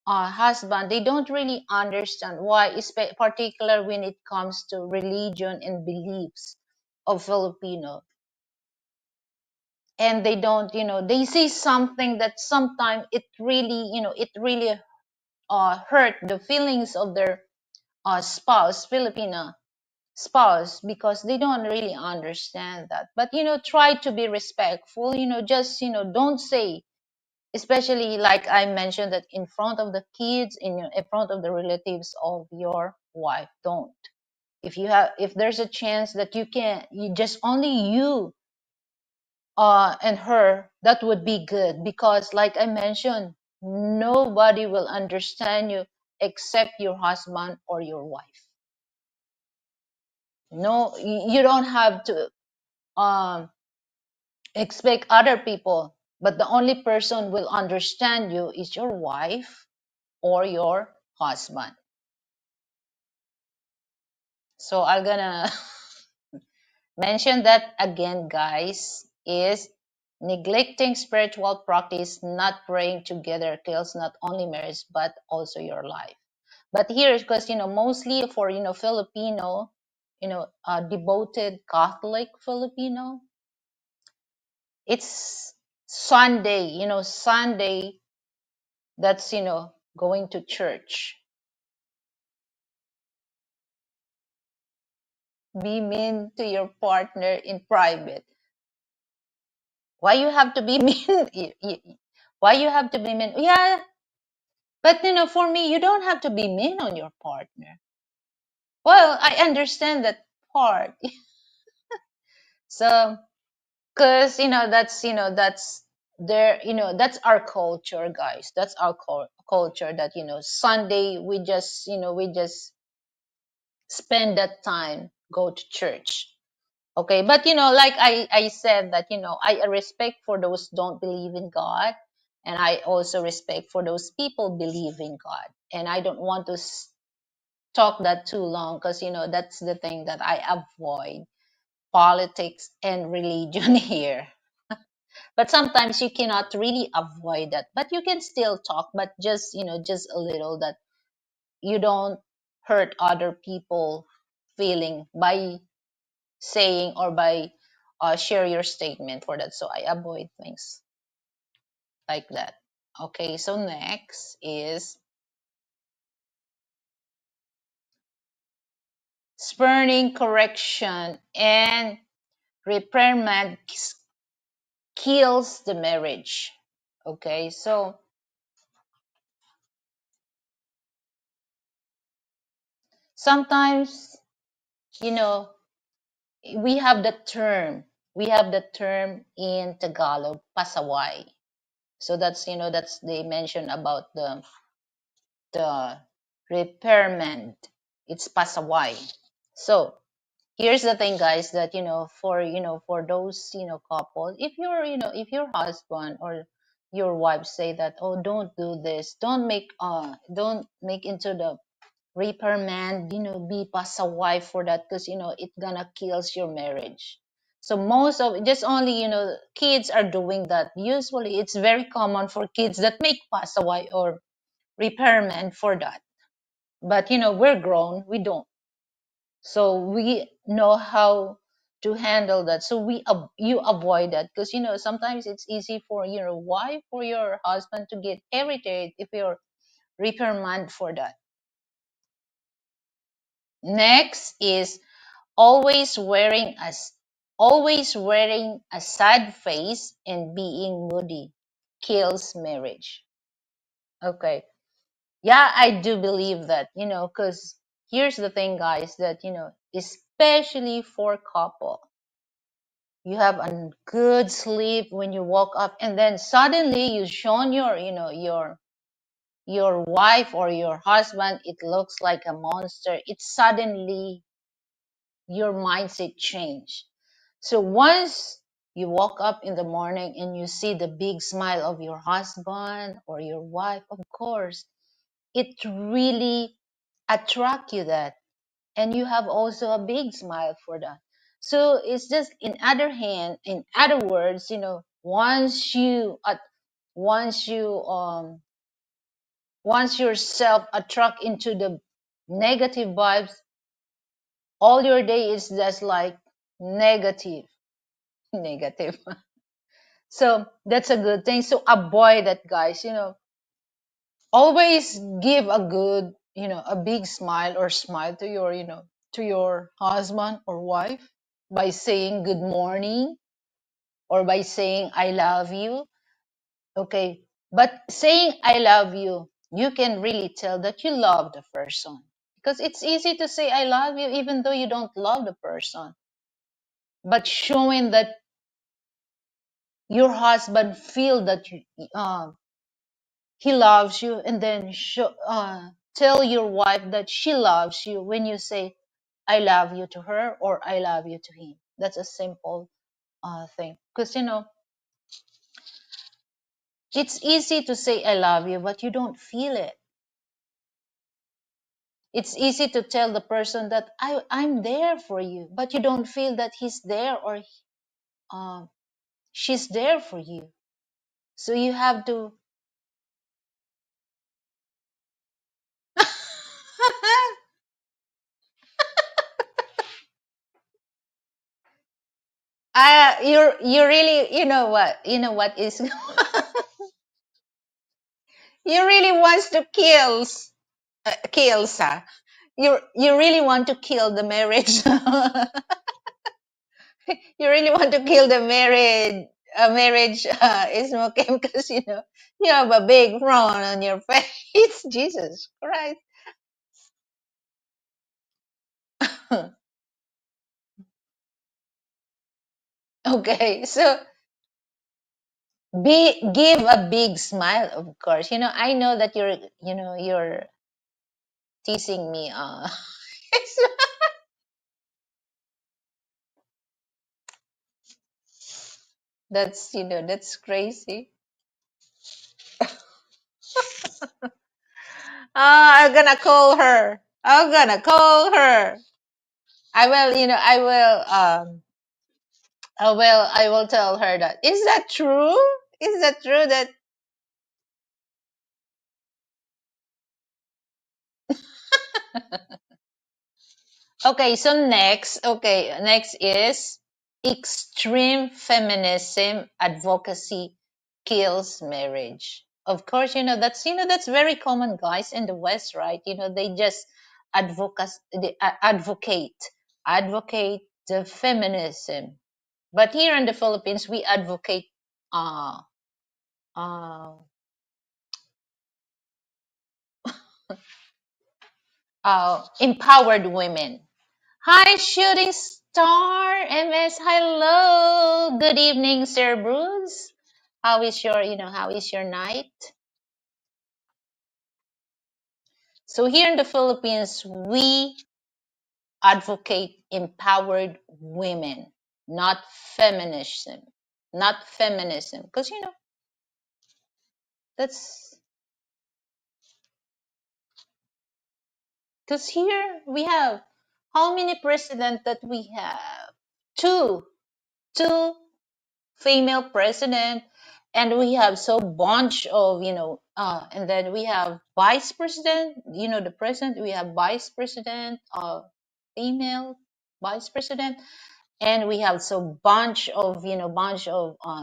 husband, they don't really understand why, particular when it comes to religion and beliefs of Filipino. And they don't, they say something that sometimes it really, it really hurt the feelings of their spouse, Filipino spouse, because they don't really understand that. But try to be respectful. Just don't say, especially like I mentioned, that in front of the kids, in front of the relatives of your wife. Don't. If there's a chance that you can, you just only you and her, that would be good, because like I mentioned, nobody will understand you except your husband or your wife. No, you don't have to um expect other people, but the only person will understand you is your wife or your husband. So I'm gonna mention that again, guys, is neglecting spiritual practice, not praying together, kills not only marriage but also your life. But here, because mostly for Filipino, devoted Catholic Filipino, it's Sunday. Sunday, that's going to church. Be mean to your partner in private. Why you have to be mean? Why you have to be mean? Yeah, but for me, you don't have to be mean on your partner. Well, I understand that part. So, because that's there. That's our culture, guys. That's our culture. That Sunday we just spend that time, go to church. Okay, but like I said that I respect for those don't believe in God, and I also respect for those people believe in God, and I don't want to talk that too long, because that's the thing that I avoid, politics and religion here. But sometimes you cannot really avoid that, but you can still talk, but just just a little, that you don't hurt other people feeling by saying or by share your statement for that. So I avoid things like that. Okay, so next is spurning correction and reprimand kills the marriage. Okay, so sometimes you know we have the term. we have the term in Tagalog, pasaway. So that's, that's they mention about the repairment. It's pasaway. So here's the thing, guys, that for those couples, if if your husband or your wife say that, oh, don't do this, don't make into the repairman, be pasaway for that, because it gonna kills your marriage. So most of just only kids are doing that. Usually it's very common for kids that make pasaway or repairman for that. But we're grown, we don't. So we know how to handle that. So you avoid that, because sometimes it's easy for your wife or your husband to get irritated if you're reprimanded for that. Next is always wearing a always wearing a sad face and being moody kills marriage. Okay. Yeah, I do believe that, because here's the thing, guys, that especially for couple, you have a good sleep when you woke up, and then suddenly you shown your wife or your husband, it looks like a monster. It's suddenly your mindset change. So once you woke up in the morning and you see the big smile of your husband or your wife, of course it really attract you that, and you have also a big smile for that. So it's just, in other words, once you once yourself attract into the negative vibes, all your day is just like negative. Negative. So that's a good thing. So avoid that, guys. Always give a good, a big smile or smile to your, to your husband or wife by saying good morning or by saying I love you. Okay. But saying I love you can really tell that you love the person, because it's easy to say I love you even though you don't love the person. But showing that your husband feel that he loves you, and then tell your wife that she loves you when you say I love you to her or I love you to him. That's a simple thing, because it's easy to say I love you but you don't feel it. It's easy to tell the person that I'm there for you, but you don't feel that he's there or um, she's there for you. So you have to you really, what is you really wants to kills, you really want to kill the marriage. You really want to kill the marriage is smoking, because you have a big frown on your face. Jesus Christ. Okay, so give a big smile, of course. I know that you're teasing me. That's crazy. I'm gonna call her. I'm gonna call her. I will, I will tell her that. Is that true? Is that true that okay, so next is extreme feminism advocacy kills marriage. Of course, that's very common, guys, in the West, right? They just advocate the feminism. But here in the Philippines, we advocate uh uh empowered women. Hi, shooting Star MS, hello. Good evening, Sir Bruce. How is your, how is your night? So here in the Philippines, we advocate empowered women, not feminism. Not feminism. Because that's because here we have how many president that we have? Two. Two female president, and we have so bunch of and then we have vice president, the president, we have vice president, female vice president, and we have so bunch of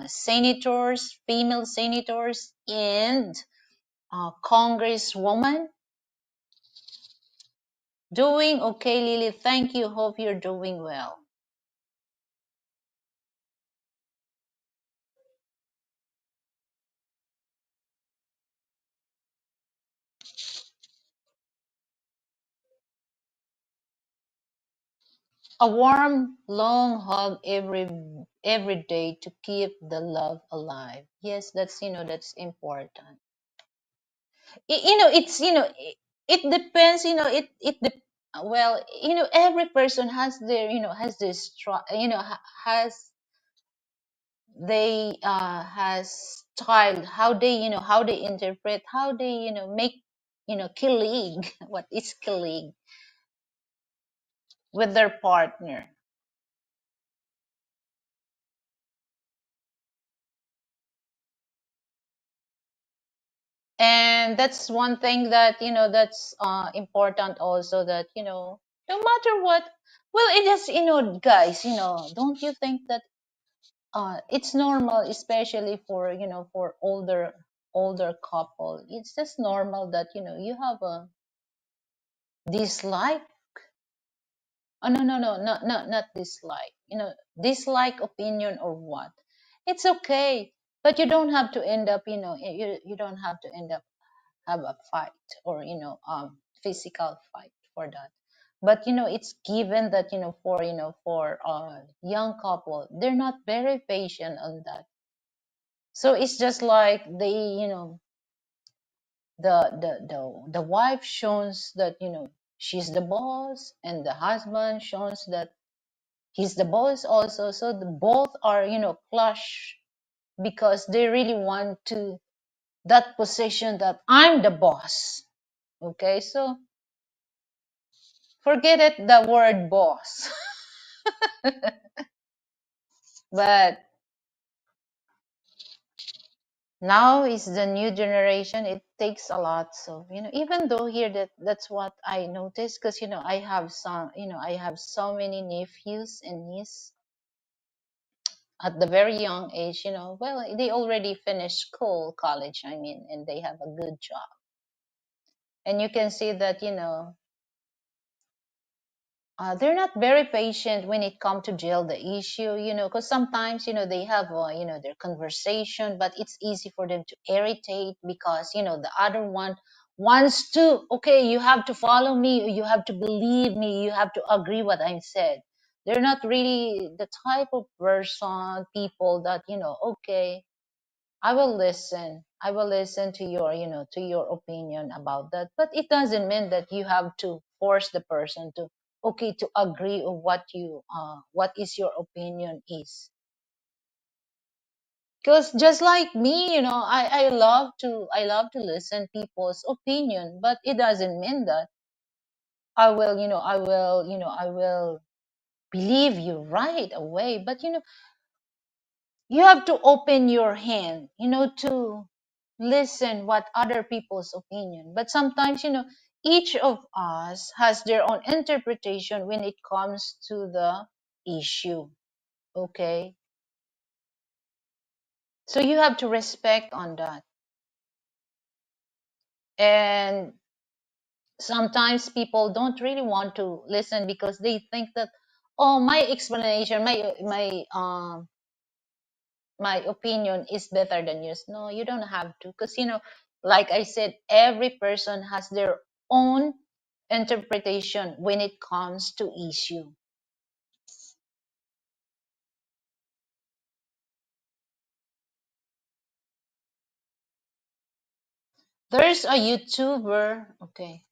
senators, female senators, and congresswoman. Doing okay, Lily, thank you, hope you're doing well. A warm, long hug every day to keep the love alive. Yes, that's important. It's it depends. Well, every person has their has this has they has style, how they how they interpret, how they make colleague what is colleague with their partner. And that's one thing that that's important also, that no matter what, well, it is, guys, don't you think that it's normal, especially for for older couple, it's just normal that you have a dislike. Oh, no, no, no, not dislike, dislike opinion or what. It's okay, but you don't have to end up, you don't have to end up have a fight, or physical fight for that. But it's given that for young couple, they're not very patient on that. So it's just like they the wife shows that she's the boss, and the husband shows that he's the boss also. So the both are clash, because they really want to that position that I'm the boss. Okay, so forget it, the word boss. But now is the new generation, it takes a lot. So even though here, that's what I noticed, because I have some, I have so many nephews and nieces at the very young age, well, they already finished school, college, I mean, and they have a good job. And you can see that they're not very patient when it comes to deal the issue, because sometimes they have their conversation, but it's easy for them to irritate, because the other one wants to, okay, you have to follow me, you have to believe me, you have to agree what I said. They're not really the type of person, people that okay, I will listen. I will listen to your, to your opinion about that. But it doesn't mean that you have to force the person to, okay, to agree on what is your opinion is. Because just like me, I love to listen people's opinion, but it doesn't mean that I will believe you right away. But you have to open your hand to listen what other people's opinion. But sometimes each of us has their own interpretation when it comes to the issue. Okay, so you have to respect on that. And sometimes people don't really want to listen, because they think that, oh, my explanation, my opinion is better than yours. No, you don't have to, because like I said, every person has their own interpretation when it comes to issue. There's a YouTuber, okay.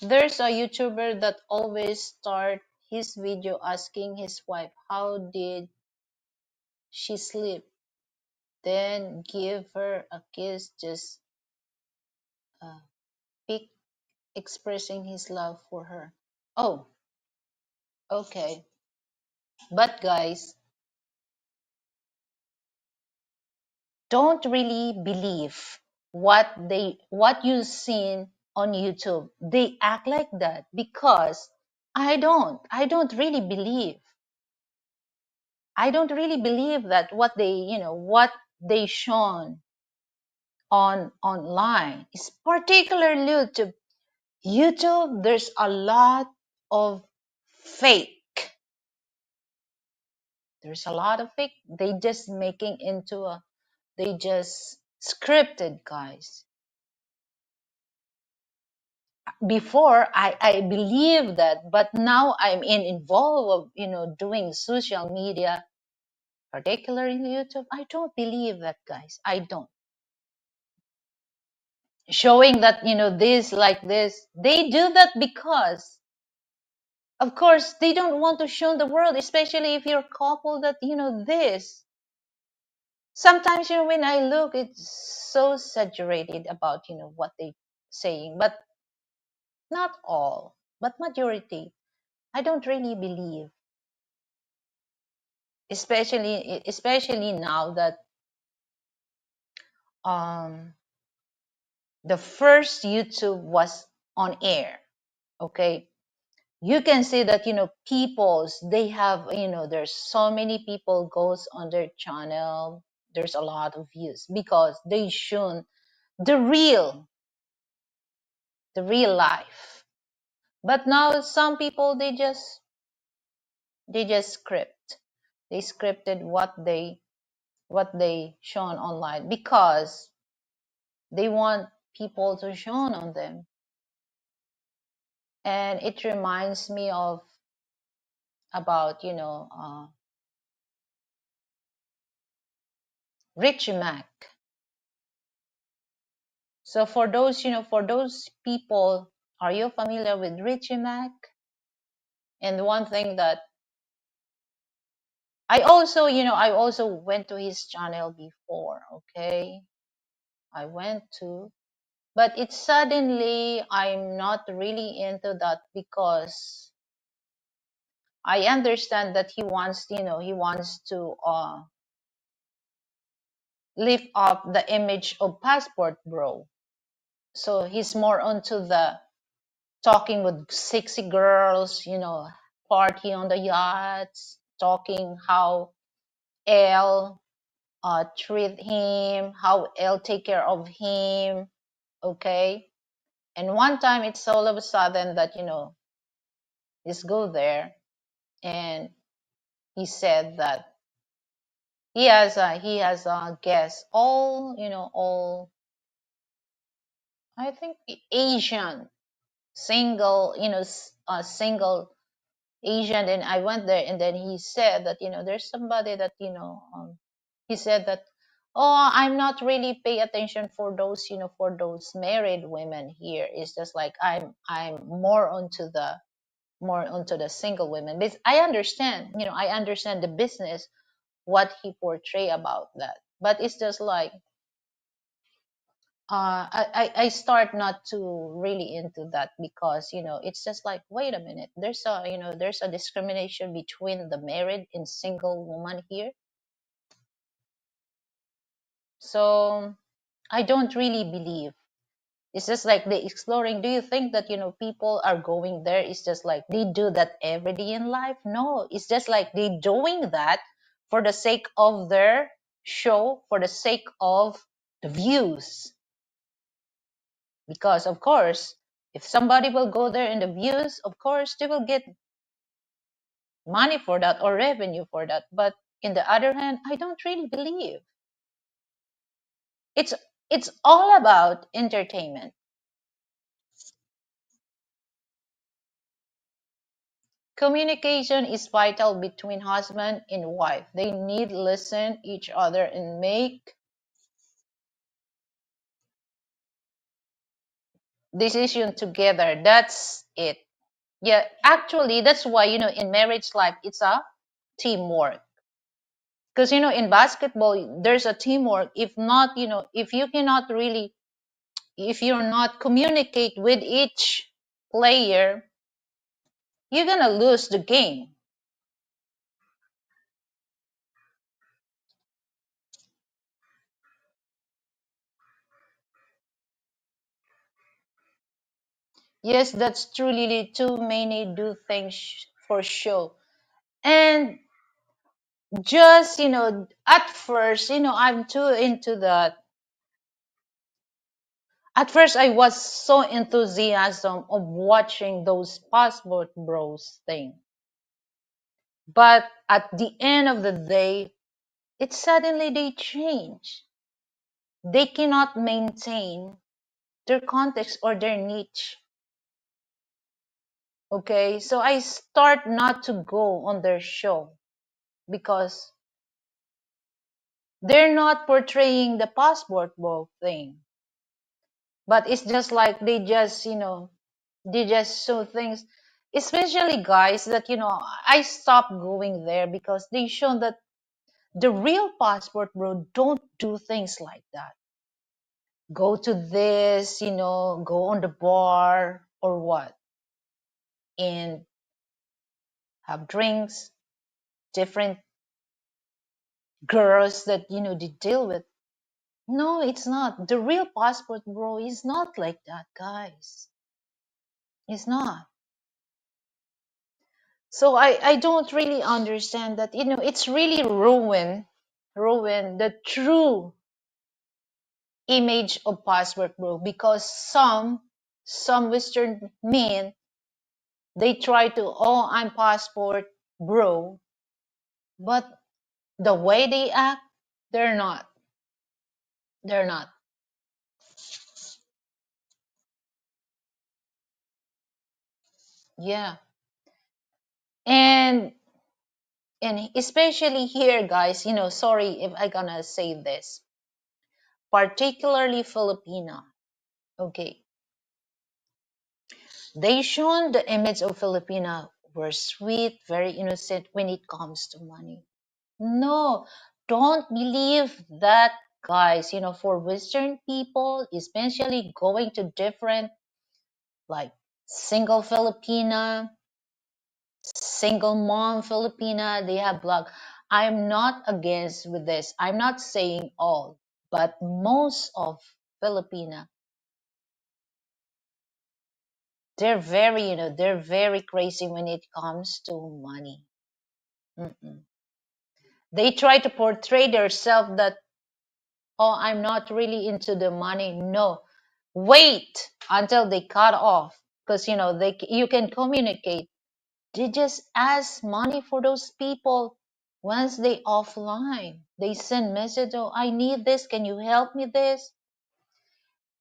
There's a YouTuber that always start his video asking his wife how did she sleep, then give her a kiss, just uh, pic expressing his love for her. Oh, okay. But guys, don't really believe what you've seen on YouTube. They act like that because I don't really believe. I don't really believe that what they shown on online is particularly YouTube. YouTube, there's a lot of fake. There's a lot of fake. They just making into a they just scripted, guys. Before I believe that, but now I'm involved of doing social media, particularly YouTube. I don't believe that, guys. I don't. Showing that this like this, they do that because of course they don't want to show the world, especially if you're a couple that this. Sometimes when I look, it's so saturated about what they saying, but not all, but majority. I don't really believe, especially now that um the first YouTube was on air. Okay, you can see that people's they have there's so many people goes on their channel. There's a lot of views because they shown the real life. But now some people they just they scripted what they shown online because they want people to shown on them. And it reminds me of about Richie Mac. So for those people, are you familiar with Richie Mac? And one thing that I also went to his channel before. Okay, I went to, but it's suddenly I'm not really into that because I understand that he wants to lift up the image of Passport Bro. So he's more onto the talking with sexy girls, party on the yachts, talking how Elle treat him, how Elle take care of him. Okay. And one time it's all of a sudden that, just go there and he said that he has a guest, all I think Asian, single, single Asian. And I went there and then he said that, there's somebody that, he said that, oh, I'm not really pay attention for those, for those married women here. It's just like I'm more onto the single women. But I understand the business, what he portray about that. But it's just like I start not to really into that because it's just like, wait a minute, there's a discrimination between the married and single woman here. So I don't really believe. It's just like the exploring. Do you think that people are going there? It's just like they do that every day in life? No, it's just like they doing that for the sake of their show, for the sake of the views. Because of course, if somebody will go there in the views, of course they will get money for that or revenue for that. But in the other hand, I don't really believe. It's all about entertainment. Communication is vital between husband and wife. They need listen each other and make decision together. That's it. Yeah, actually, that's why, in marriage life, it's a teamwork. Because, in basketball, there's a teamwork. If not, if you cannot really, if you're not communicate with each player, you're going to lose the game. Yes, that's true, Lily. Too many do things for show. And just, at first, I'm too into that. At first, I was so enthusiasm of watching those passport bros thing. But at the end of the day, it suddenly they change. They cannot maintain their context or their niche. Okay, so I start not to go on their show because they're not portraying the passport ball thing. But it's just like they just show things, especially guys that, I stopped going there because they show that the real passport bro don't do things like that. Go to this, go on the bar or what, and have drinks, different girls that, they deal with. No, it's not. The real passport bro is not like that, guys. It's not. So I don't really understand that, it's really ruin the true image of passport bro because some Western men, they try to, oh, I'm passport bro, but the way they act, they're not. They're not. Yeah. And especially here, guys, sorry if I gonna say this, particularly Filipina. Okay. They shown the image of Filipina were sweet, very innocent when it comes to money. No, don't believe that, guys. For Western people, especially going to different, like, single Filipina, single mom Filipina, they have blog. I'm not against with this. I'm not saying all, but most of Filipina, they're very crazy when it comes to money. Mm-mm. They try to portray themselves that, oh, I'm not really into the money. No, wait until they cut off, because you can communicate. They just ask money for those people once they offline. They send message, oh, I need this. Can you help me this?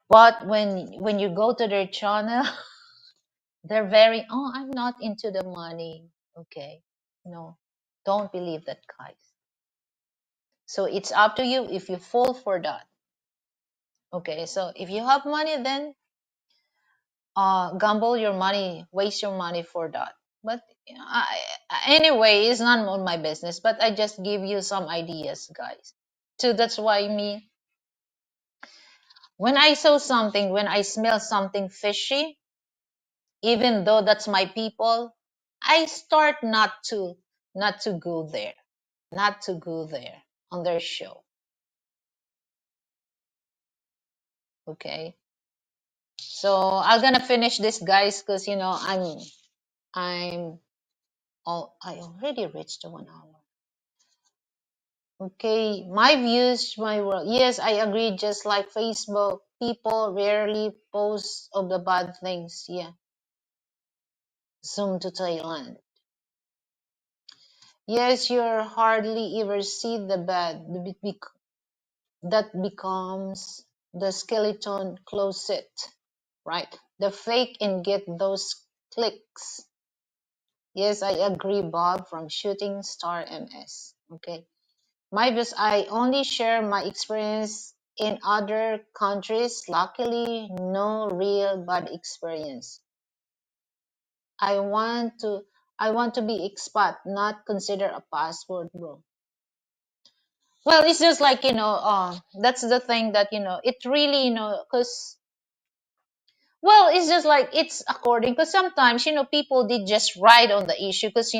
But when you go to their channel, they're very, oh, I'm not into the money. Okay, no, don't believe that, guys. So it's up to you if you fall for that. Okay, so if you have money, then gamble your money, waste your money for that. But anyway, it's none of my business. But I just give you some ideas, guys. So that's why me, when I saw something, when I smell something fishy, even though that's my people, I start not to go there, not to go there on their show. Okay, so I'm gonna finish this, guys, because I'm oh, I already reached the 1 hour. Okay, my views, my world. Yes, I agree. Just like Facebook, people rarely post of the bad things. Yeah, Zoom to Thailand. Yes, you're hardly ever see the bad. That becomes the skeleton closet, right? The fake and get those clicks. Yes, I agree, Bob from Shooting Star MS. Okay. My views, I only share my experience in other countries. Luckily, no real bad experience. I want to I want to be expat, not consider a passport, bro. Well, it's just like, that's the thing that, it really, because, well, it's just like it's according, because sometimes, people did just ride on the issue, because,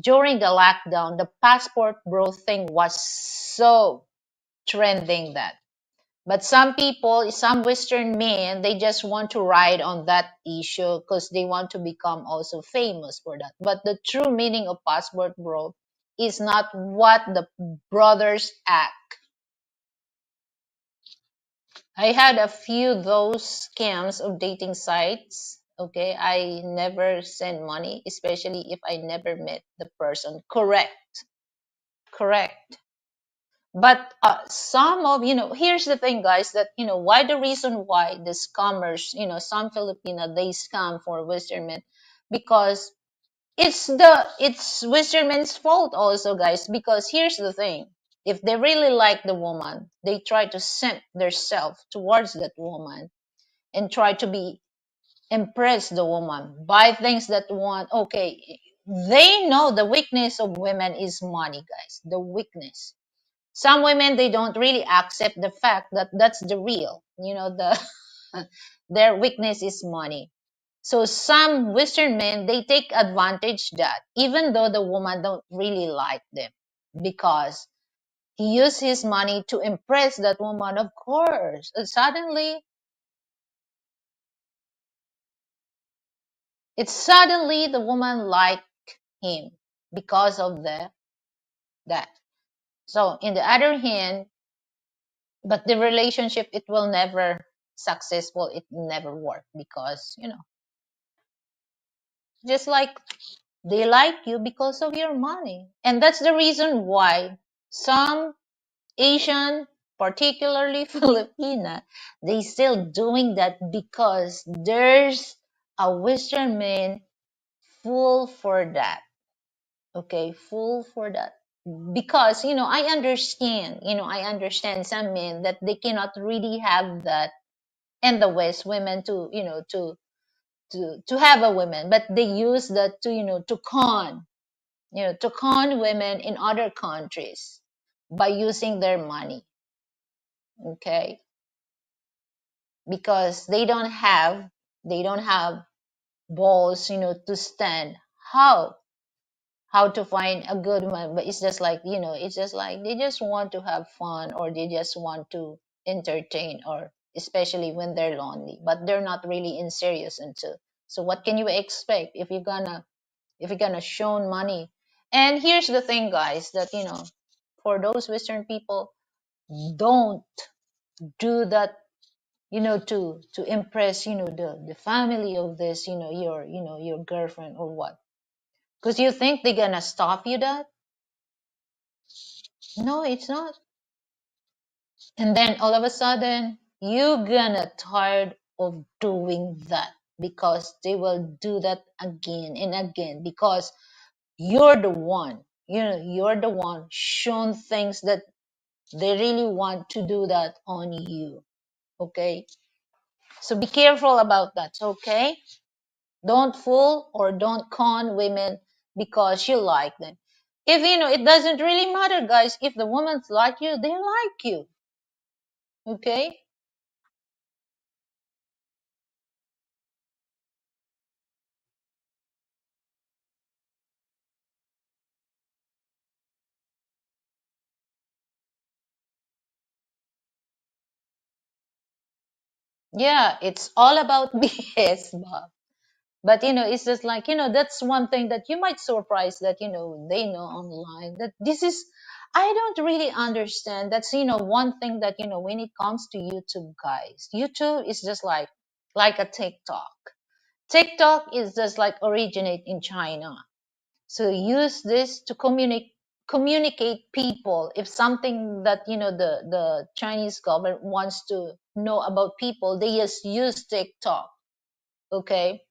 during the lockdown, the passport bro thing was so trending that. But some people, some Western men, they just want to ride on that issue because they want to become also famous for that. But the true meaning of passport bro is not what the brothers act. I had a few those scams of dating sites. Okay, I never send money, especially if I never met the person. Correct, correct. But some of, here's the thing, guys, that, why the reason why the scammers, some Filipino, they scam for Western men, because it's Western men's fault also, guys, because here's the thing. If they really like the woman, they try to send their self towards that woman and try to be impress the woman, buy things that want, okay, they know the weakness of women is money, guys, the weakness. Some women, they don't really accept the fact that that's the real, their weakness is money. So some Western men, they take advantage that even though the woman don't really like them, because he used his money to impress that woman, of course. And suddenly, it's suddenly the woman like him because of the that. So in the other hand, but the relationship, it will never successful, it never work, because just like they like you because of your money. And that's the reason why some Asian, particularly Filipina, they still doing that, because there's a Western man full for that. Okay, full for that. Because I understand some men that they cannot really have that, and the West women to to have a woman, but they use that to to con women in other countries by using their money. Okay, because they don't have balls, to stand how to find a good one. But it's just like they just want to have fun, or they just want to entertain, or especially when they're lonely, but they're not really in serious into. So what can you expect if you're gonna show money? And here's the thing, guys, that for those Western people, don't do that, to impress, the family of this, your girlfriend or what, because you think they're gonna stop you that. No, it's not. And then all of a sudden, you're gonna tired of doing that, because they will do that again and again, because you're the one, you're the one shown things that they really want to do that on you. Okay, so be careful about that. Okay, don't fool or don't con women because you like them. If it doesn't really matter, guys. If the women's like you, they like you. Okay. Yeah, it's all about BS, Bob. But it's just like, that's one thing that you might surprise that, they know online that this is, I don't really understand. That's, one thing that, when it comes to YouTube, guys, YouTube is just like a TikTok. TikTok is just like originate in China. So use this to communicate people. If something that the Chinese government wants to know about people, they just use TikTok. Okay,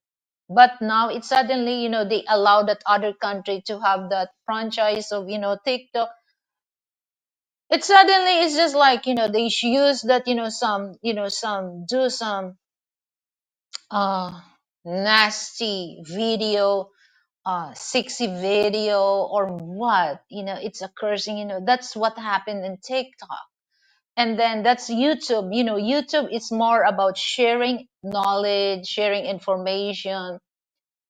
But now it's suddenly, they allow that other country to have that franchise of, TikTok. It suddenly is just like, they use that, some do some uh nasty video, sexy video or what, it's a cursing, that's what happened in TikTok. And then that's YouTube. YouTube is more about sharing knowledge, sharing information,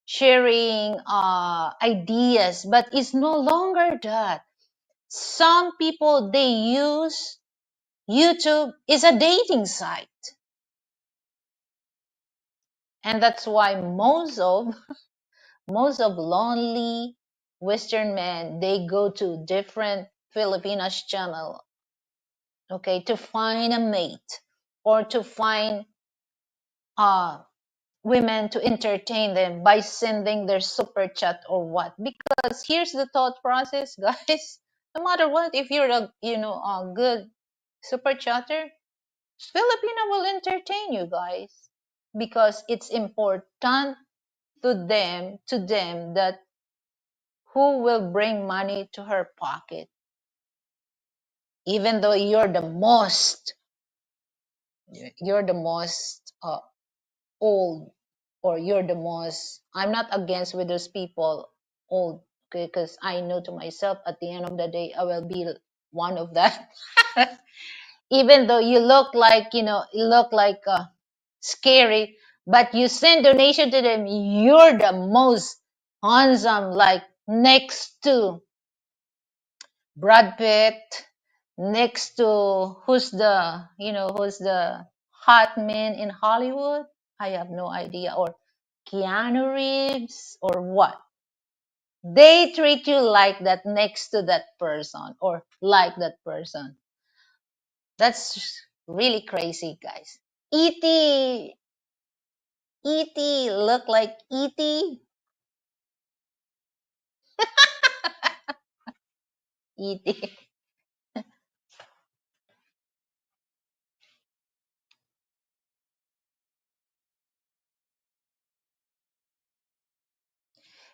sharing ideas, but it's no longer that. Some people, they use YouTube is a dating site, and that's why most of lonely Western men, they go to different Filipinos channel, okay, to find a mate or to find uh women to entertain them by sending their super chat or what. Because here's the thought process, guys. No matter what, if you're a good super chatter, Filipino will entertain you guys, because it's important to them that who will bring money to her pocket, even though you're the most old, or you're the most. I'm not against with those people old, okay, because I know to myself at the end of the day I will be one of that. Even though you look like scary, but you send donation to them, you're the most handsome, like next to Brad Pitt, next to who's the hot man in Hollywood? I have no idea. Or Keanu Reeves or what? They treat you like that next to that person or like that person. That's really crazy, guys. E.T. E.T. look like E.T. E.T.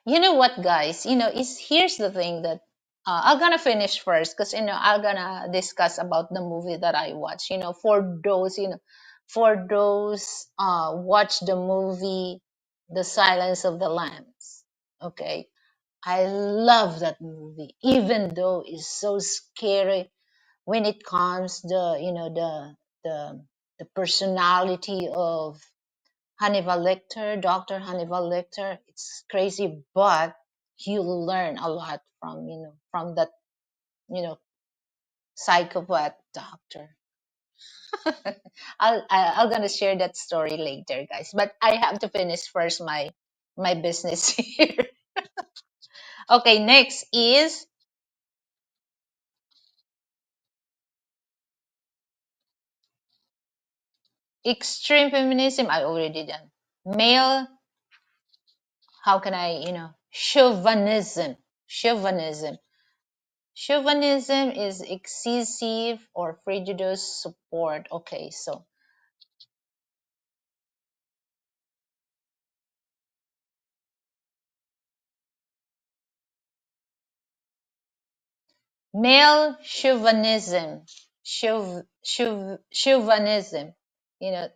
You know what, guys? Is here's the thing that I'm gonna finish first, because I'm gonna discuss about the movie that I watched. For those watch the movie The Silence of the Lambs. Okay, I love that movie, even though it's so scary when it comes the personality of Hannibal Lecter, Dr. Hannibal Lecter. It's crazy, but you learn a lot from that, you know, psychopath doctor. I'm gonna share that story later, guys. But I have to finish first my business here. Okay, next is extreme feminism. I already done. Male, how can chauvinism. Chauvinism. Chauvinism is excessive or prejudice support. Okay, so male chauvinism, chauvinism, you know,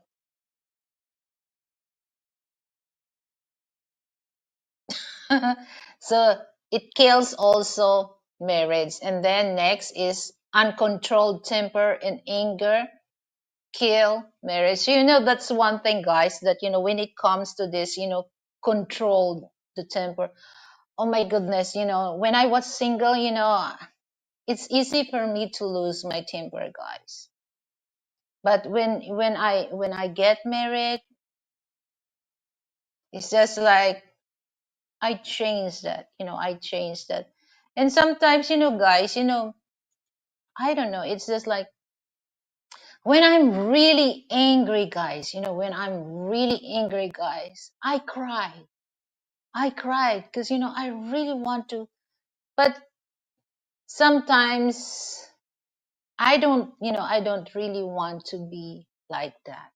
so it kills also marriage. And then next is uncontrolled temper and anger kill marriage. So, that's one thing, guys, that, when it comes to this, controlled the temper. Oh my goodness, when I was single, it's easy for me to lose my temper, guys. But when I get married, it's just like I changed that. I changed that. And sometimes, guys, I don't know. It's just like when I'm really angry, guys. When I'm really angry, guys, I cry. I cried because I really want to, but sometimes I don't really want to be like that.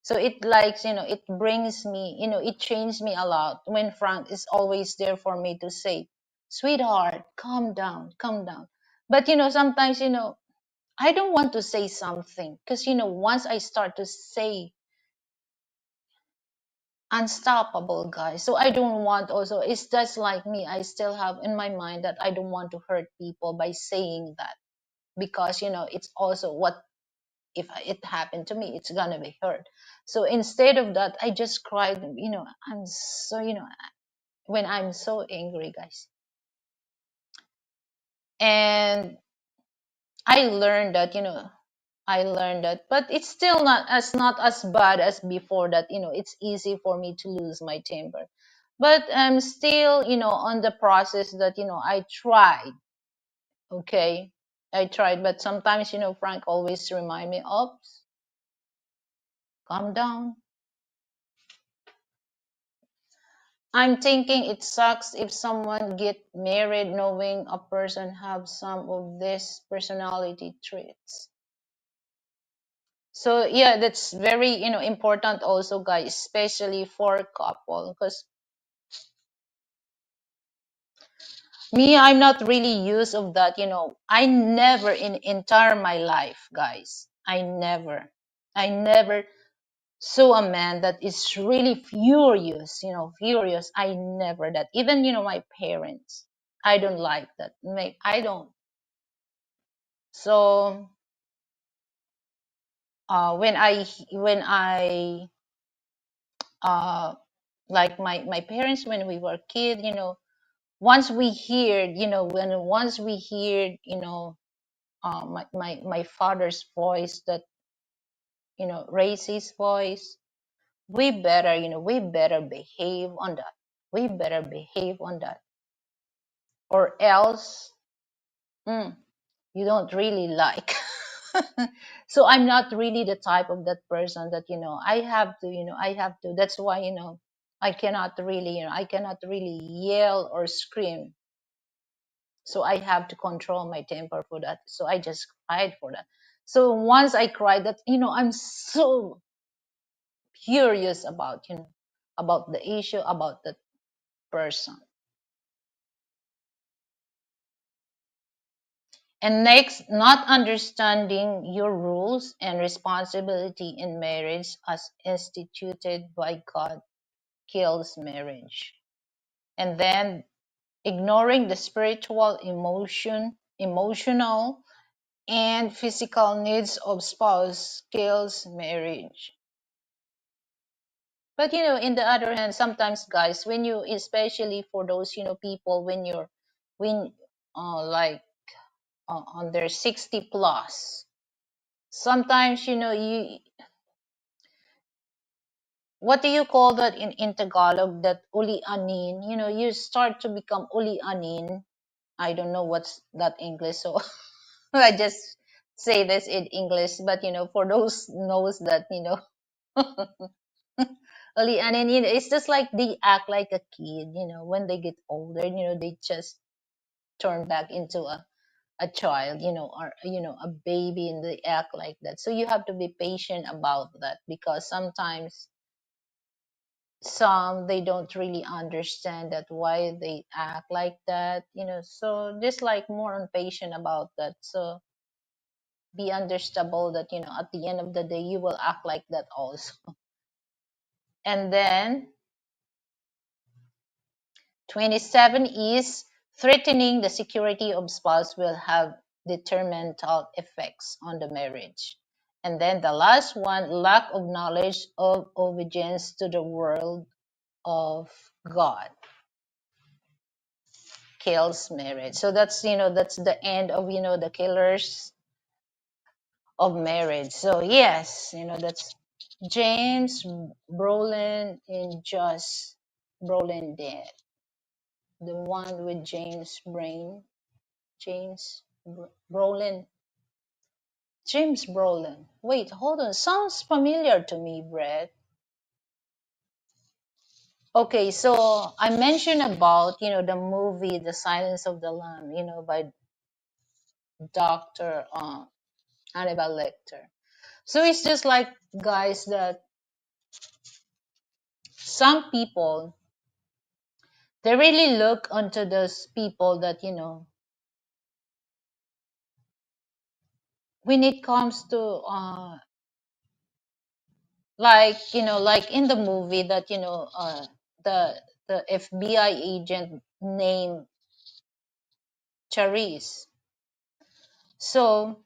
So it likes, it brings me, it changed me a lot when Frank is always there for me to say, sweetheart, calm down, calm down. But sometimes, I don't want to say something because, once I start to say unstoppable, guys. So I don't want also, it's just like me. I still have in my mind that I don't want to hurt people by saying that because, it's also what if it happened to me, it's gonna be hurt. So instead of that, I just cried. I'm so, when I'm so angry, guys. And I learned that, I learned that, but it's still not as bad as before that, it's easy for me to lose my temper. But I'm still, on the process that, I tried, okay? I tried, but sometimes, Frank always remind me, oops, calm down. I'm thinking it sucks if someone get married knowing a person have some of these personality traits. So yeah, that's very, important also, guys, especially for couple. Because me, I'm not really used of that. I never in entire my life, guys. I never saw a man that is really furious. Furious. I never that. Even my parents. I don't like that. I don't. So when I uh like my parents when we were kid, once we heard, when once we heard, my father's voice that, raise his voice, we better behave on that. We better behave on that, or else, mm, you don't really like. So I'm not really the type of that person that, I have to. That's why, I cannot really yell or scream. So I have to control my temper for that. So I just cried for that. So once I cried that, I'm so curious about the issue, about the person. And next, not understanding your rules and responsibility in marriage as instituted by God kills marriage. And then ignoring the spiritual, emotional, and physical needs of spouse kills marriage. But in the other hand, sometimes, guys, when you, especially for those, people, when like on their 60 plus, sometimes, what do you call that in Tagalog? That uli anin, you start to become uli anin. I don't know what's that English, so I just say this in English. But for those knows that, uli anin, it's just like they act like a kid. When they get older, they just turn back into a child, or a baby, and they act like that. So you have to be patient about that, because sometimes some they don't really understand that why they act like that, so just like more on patient about that. So be understandable that, at the end of the day you will act like that also. And then 27 is threatening the security of spouse will have detrimental effects on the marriage. And then the last one, lack of knowledge of obedience to the word of God kills marriage. So that's the end of the killers of marriage. So yes, that's James Brolin in Just Brolin Dead, the one with James Brolin. James Brolin. Wait, hold on. Sounds familiar to me, Brett. Okay, so I mentioned about the movie The Silence of the Lamb, by Doctor Hannibal Lecter. So it's just like, guys, that. some people, they really look onto those people that, when it comes to like, like in the movie that, the FBI agent named Charisse. So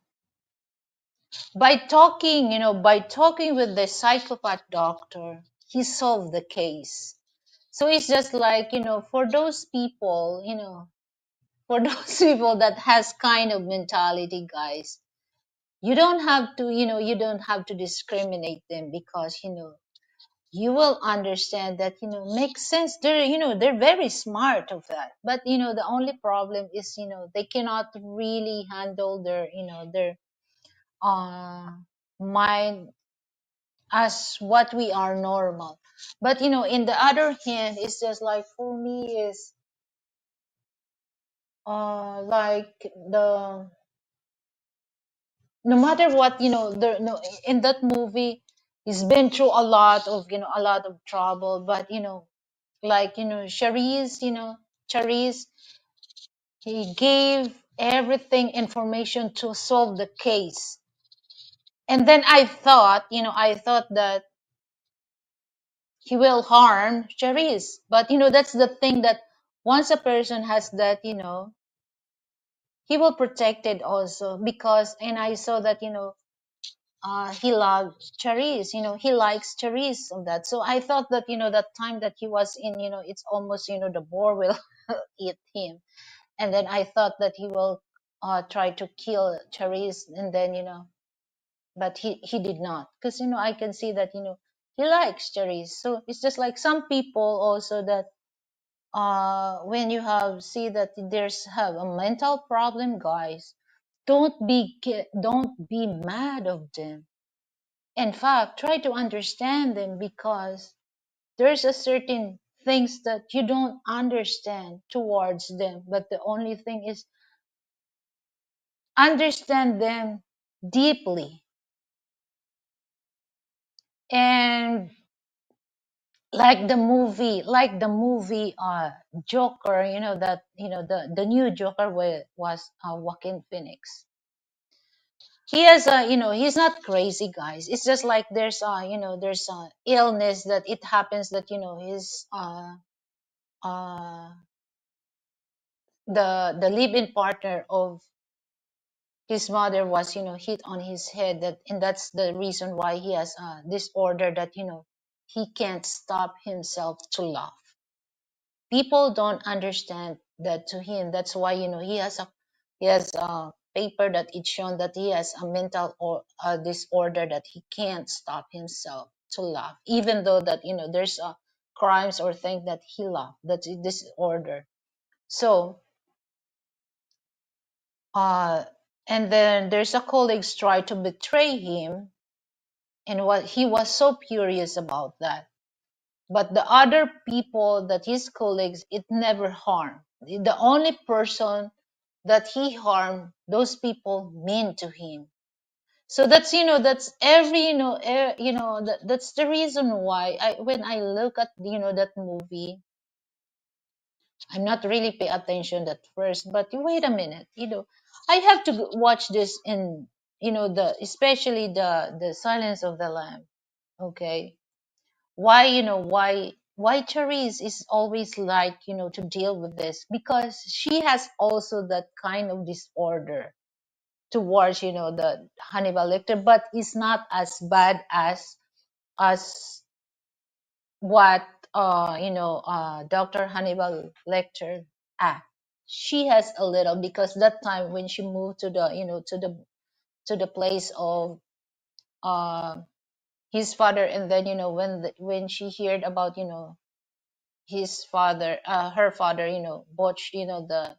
by talking with the psychopath doctor, he solved the case. So it's just like, for those people, for those people that has kind of mentality, guys, you don't have to discriminate them, because, you will understand that, makes sense. They're very smart of that. But, the only problem is, they cannot really handle their, their uh mind as what we are normal. But, in the other hand, it's just like, for me is like the no matter what, the no in that movie, he's been through a lot of, a lot of trouble. But, like, Charisse, he gave everything information to solve the case. And then I thought that he will harm Charisse. But, that's the thing, that once a person has that, he will protect it also. Because, and I saw that, he loves cherries, he likes cherries on that. So I thought that, that time that he was in, it's almost, the boar will eat him. And then I thought that he will try to kill cherries. And then, but he did not. Because, I can see that, he likes cherries. So it's just like some people also that when you see that there's have a mental problem, guys, don't be mad of them. In fact, try to understand them, because there's a certain things that you don't understand towards them. But the only thing is, understand them deeply. And like the movie Joker, the new Joker was Joaquin Phoenix. He has a, he's not crazy, guys. It's just like there's a illness that it happens that, his uh the live-in partner of his mother was, hit on his head, that and that's the reason why he has a disorder that, he can't stop himself to laugh. People don't understand that to him. That's why, he has a paper that it's shown that he has a mental or a disorder, that he can't stop himself to laugh, even though that, there's crimes or things that he laugh. That's a disorder. So uh, and then there's a colleagues try to betray him, and what he was so furious about that. But the other people that his colleagues, it never harmed. The only person that he harmed, those people mean to him. So that's, that's every, that's the reason why when I look at, that movie, I'm not really pay attention at first, but wait a minute, I have to watch this in, the especially the Silence of the Lamb. Okay, why, why Therese is always like, to deal with this, because she has also that kind of disorder towards, the Hannibal Lecter, but it's not as bad as what Dr. Hannibal Lecter act. She has a little, because that time when she moved to the, to the place of uh his father. And then, when she heard about, his father, her father, botched, the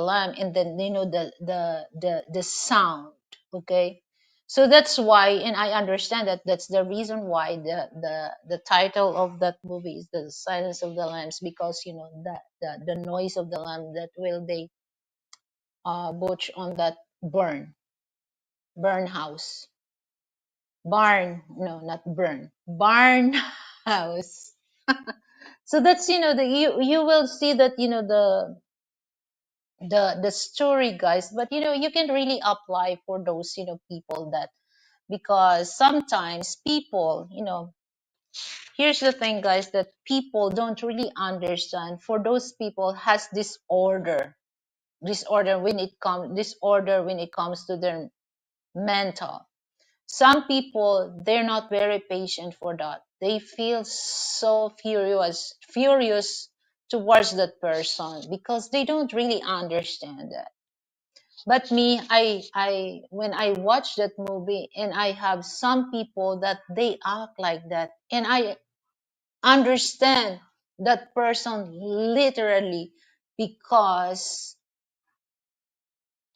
lamb. And then, the sound. Okay, so that's why, and I understand that that's the reason why the title of that movie is The Silence of the Lambs, because, that the noise of the lamb that will they butch on that burn house, barn, no, not burn, barn house. So that's, the you will see that, the story, guys. But you can really apply for those, people that, because sometimes people, here's the thing, guys, that people don't really understand. For those people has disorder when it comes to their mental. Some people, they're not very patient for that. They feel so furious towards that person because they don't really understand that. But me, I when I watch that movie, and I have some people that they act like that, and I understand that person literally, because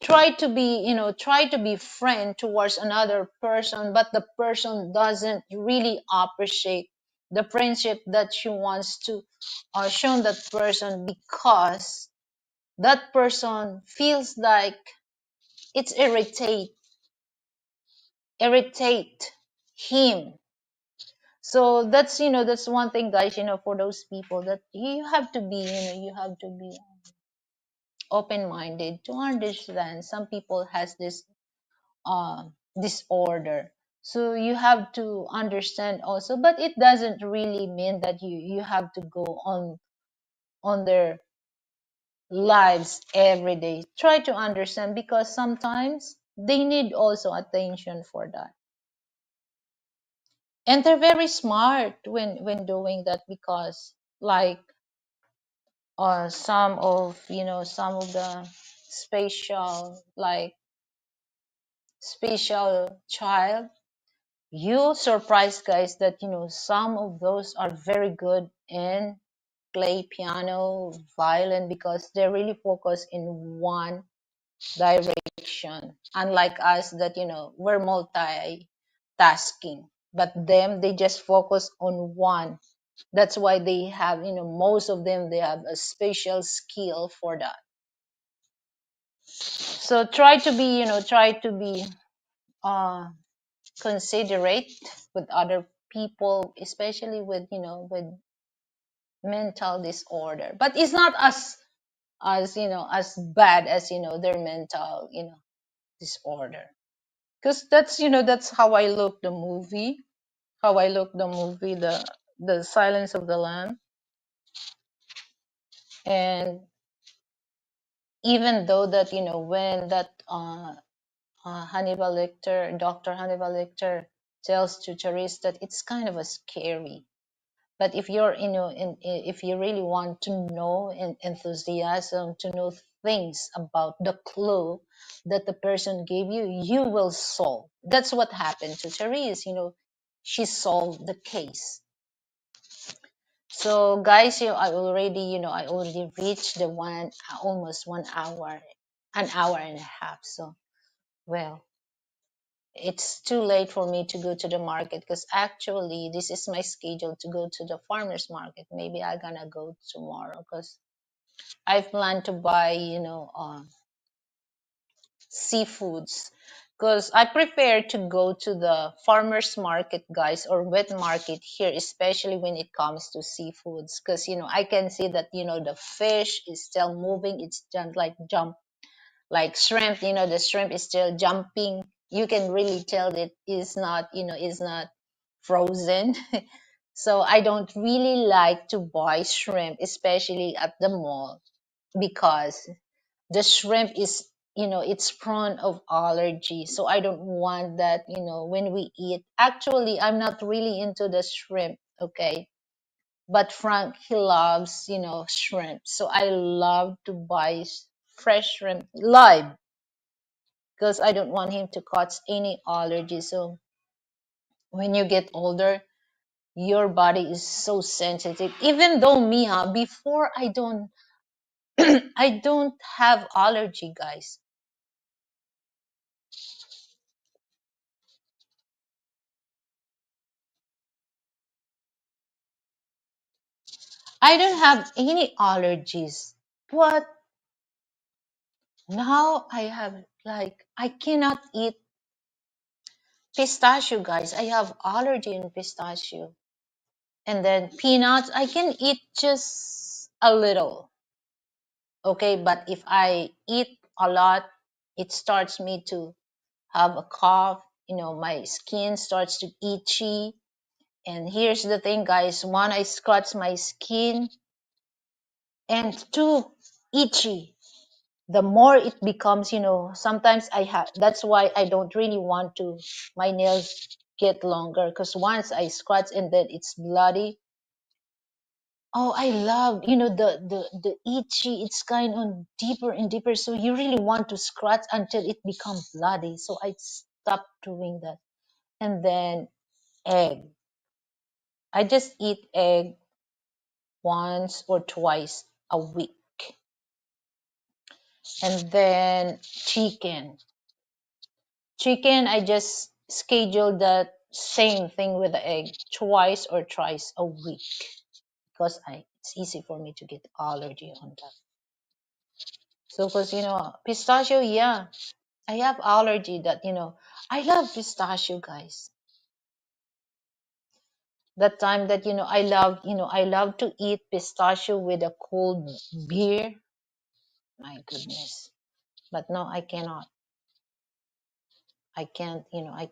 try to be friend towards another person, but the person doesn't really appreciate the friendship that she wants to show that person, because that person feels like it's irritate him. So that's one thing, guys, for those people, that you have to be, open minded to understand some people has this uh, disorder. So you have to understand also, but it doesn't really mean that you have to go on their lives every day. Try to understand, because sometimes they need also attention for that, and they're very smart when doing that, because like some of the spatial like spatial child, you surprised, guys, that some of those are very good in play piano, violin, because they really focus in one direction, unlike us that we're multitasking. But them, they just focus on one. That's why they have, most of them, they have a special skill for that. So try to be uh considerate with other people, especially with mental disorder. But it's not as bad as their mental disorder. Because that's how I look the movie, the Silence of the Lamb. And even though that when that Hannibal Lecter, Dr. Hannibal Lecter, tells to Charisse that it's kind of a scary. But if you're, if you really want to know and enthusiasm to know things about the clue that the person gave you, you will solve. That's what happened to Therese. She solved the case. So, guys, I already reached the almost 1 hour, an hour and a half. So, well, it's too late for me to go to the market, because actually this is my schedule to go to the farmers market. Maybe I'm gonna go tomorrow, because I plan to buy seafoods, because I prefer to go to the farmers market, guys, or wet market here, especially when it comes to seafoods, because I can see that the fish is still moving. It's just like shrimp, the shrimp is still jumping. You can really tell that is not frozen. So I don't really like to buy shrimp, especially at the mall, because the shrimp is it's prone of allergy. So I don't want that when we eat. Actually, I'm not really into the shrimp, okay? But Frank, he loves shrimp, so I love to buy fresh shrimp live, because I don't want him to cause any allergy. So when you get older, your body is so sensitive. Even though me, before I don't I don't have allergy, guys. I don't have any allergies. But now I have, like, I cannot eat pistachio, guys. I have allergy in pistachio. And then peanuts, I can eat just a little. Okay, but if I eat a lot, it starts me to have a cough. My skin starts to itchy. And here's the thing, guys: one, I scratch my skin, and two, itchy. The more it becomes, sometimes I have. That's why I don't really want to my nails get longer, because once I scratch and then it's bloody. Oh, I love, the itchy. It's kind of deeper and deeper, so you really want to scratch until it becomes bloody. So I stopped doing that. And then egg. I just eat egg once or twice a week. And then chicken. Chicken, I just schedule that same thing with the egg, twice or thrice a week, because it's easy for me to get allergy on that. So, because pistachio, yeah, I have allergy that I love pistachio, guys. That time that I love to eat pistachio with a cold beer. My goodness. But no, I cannot. I can't, I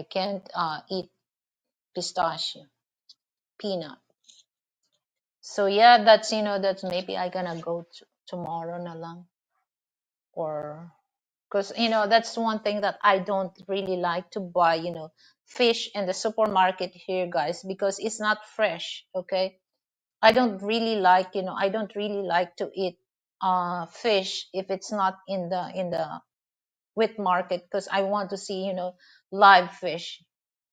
can't eat pistachio, peanut. So yeah, that's maybe I gonna go to tomorrow na lang, or because that's one thing that I don't really like to buy, fish in the supermarket here, guys, because it's not fresh. Okay, I don't really like to eat fish if it's not in the wet market, because I want to see live fish.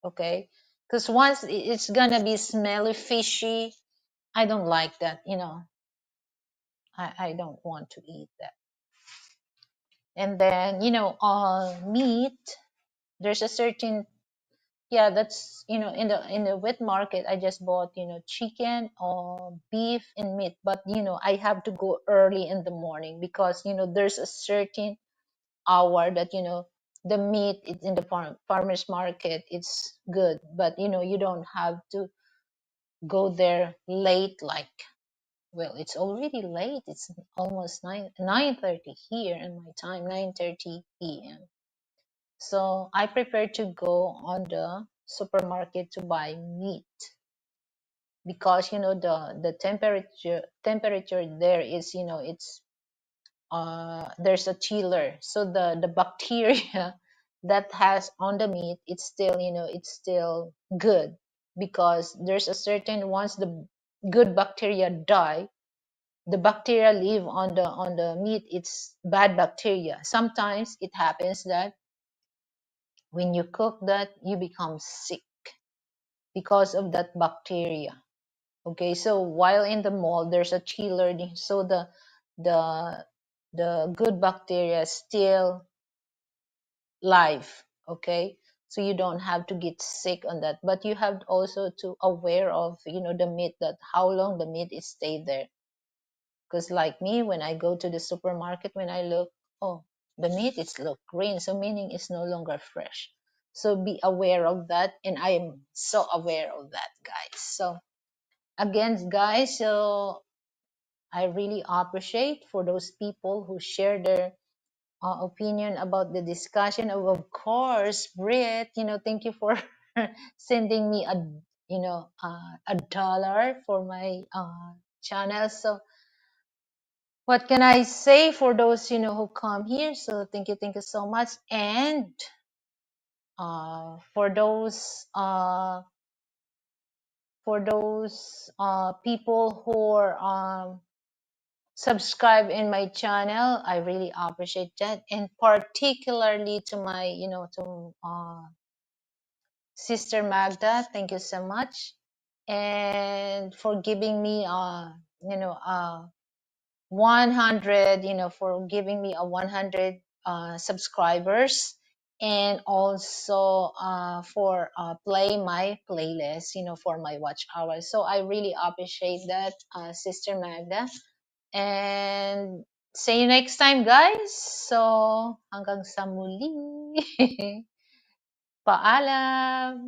Okay, because once it's gonna be smelly fishy, I don't like that. I don't want to eat that. And then meat. There's a certain, yeah, that's in the wet market. I just bought chicken or beef and meat, but I have to go early in the morning, because there's a certain hour that the meat is in the farmers market. It's good, but you don't have to go there late, like, well, it's already late. It's almost 9:30 here in my time, 9:30 p.m. So I prefer to go on the supermarket to buy meat, because the temperature there is, it's there's a chiller, so the bacteria that has on the meat, it's still good, because there's a certain, once the good bacteria die, the bacteria live on the meat. It's bad bacteria. Sometimes it happens that when you cook that, you become sick because of that bacteria. Okay, so while in the mold there's a chiller, so the the good bacteria still live. Okay, so you don't have to get sick on that, but you have also to aware of the meat, that how long the meat is stayed there. Because like me, when I go to the supermarket, when I look, oh, the meat is look green, so meaning it's no longer fresh. So be aware of that, and I am so aware of that, guys. So again, guys, so I really appreciate for those people who share their opinion about the discussion. Of course, Brit, thank you for sending me a dollar for my channel. So what can I say for those who come here? So thank you so much. And for those people who are subscribe in my channel, I really appreciate that. And particularly to my to Sister Magda, thank you so much, and for giving me 100, for giving me a 100 subscribers, and also for play my playlist, for my watch hours. So I really appreciate that, Sister Magda. And see you next time, guys. So hanggang sa muli. Paalam.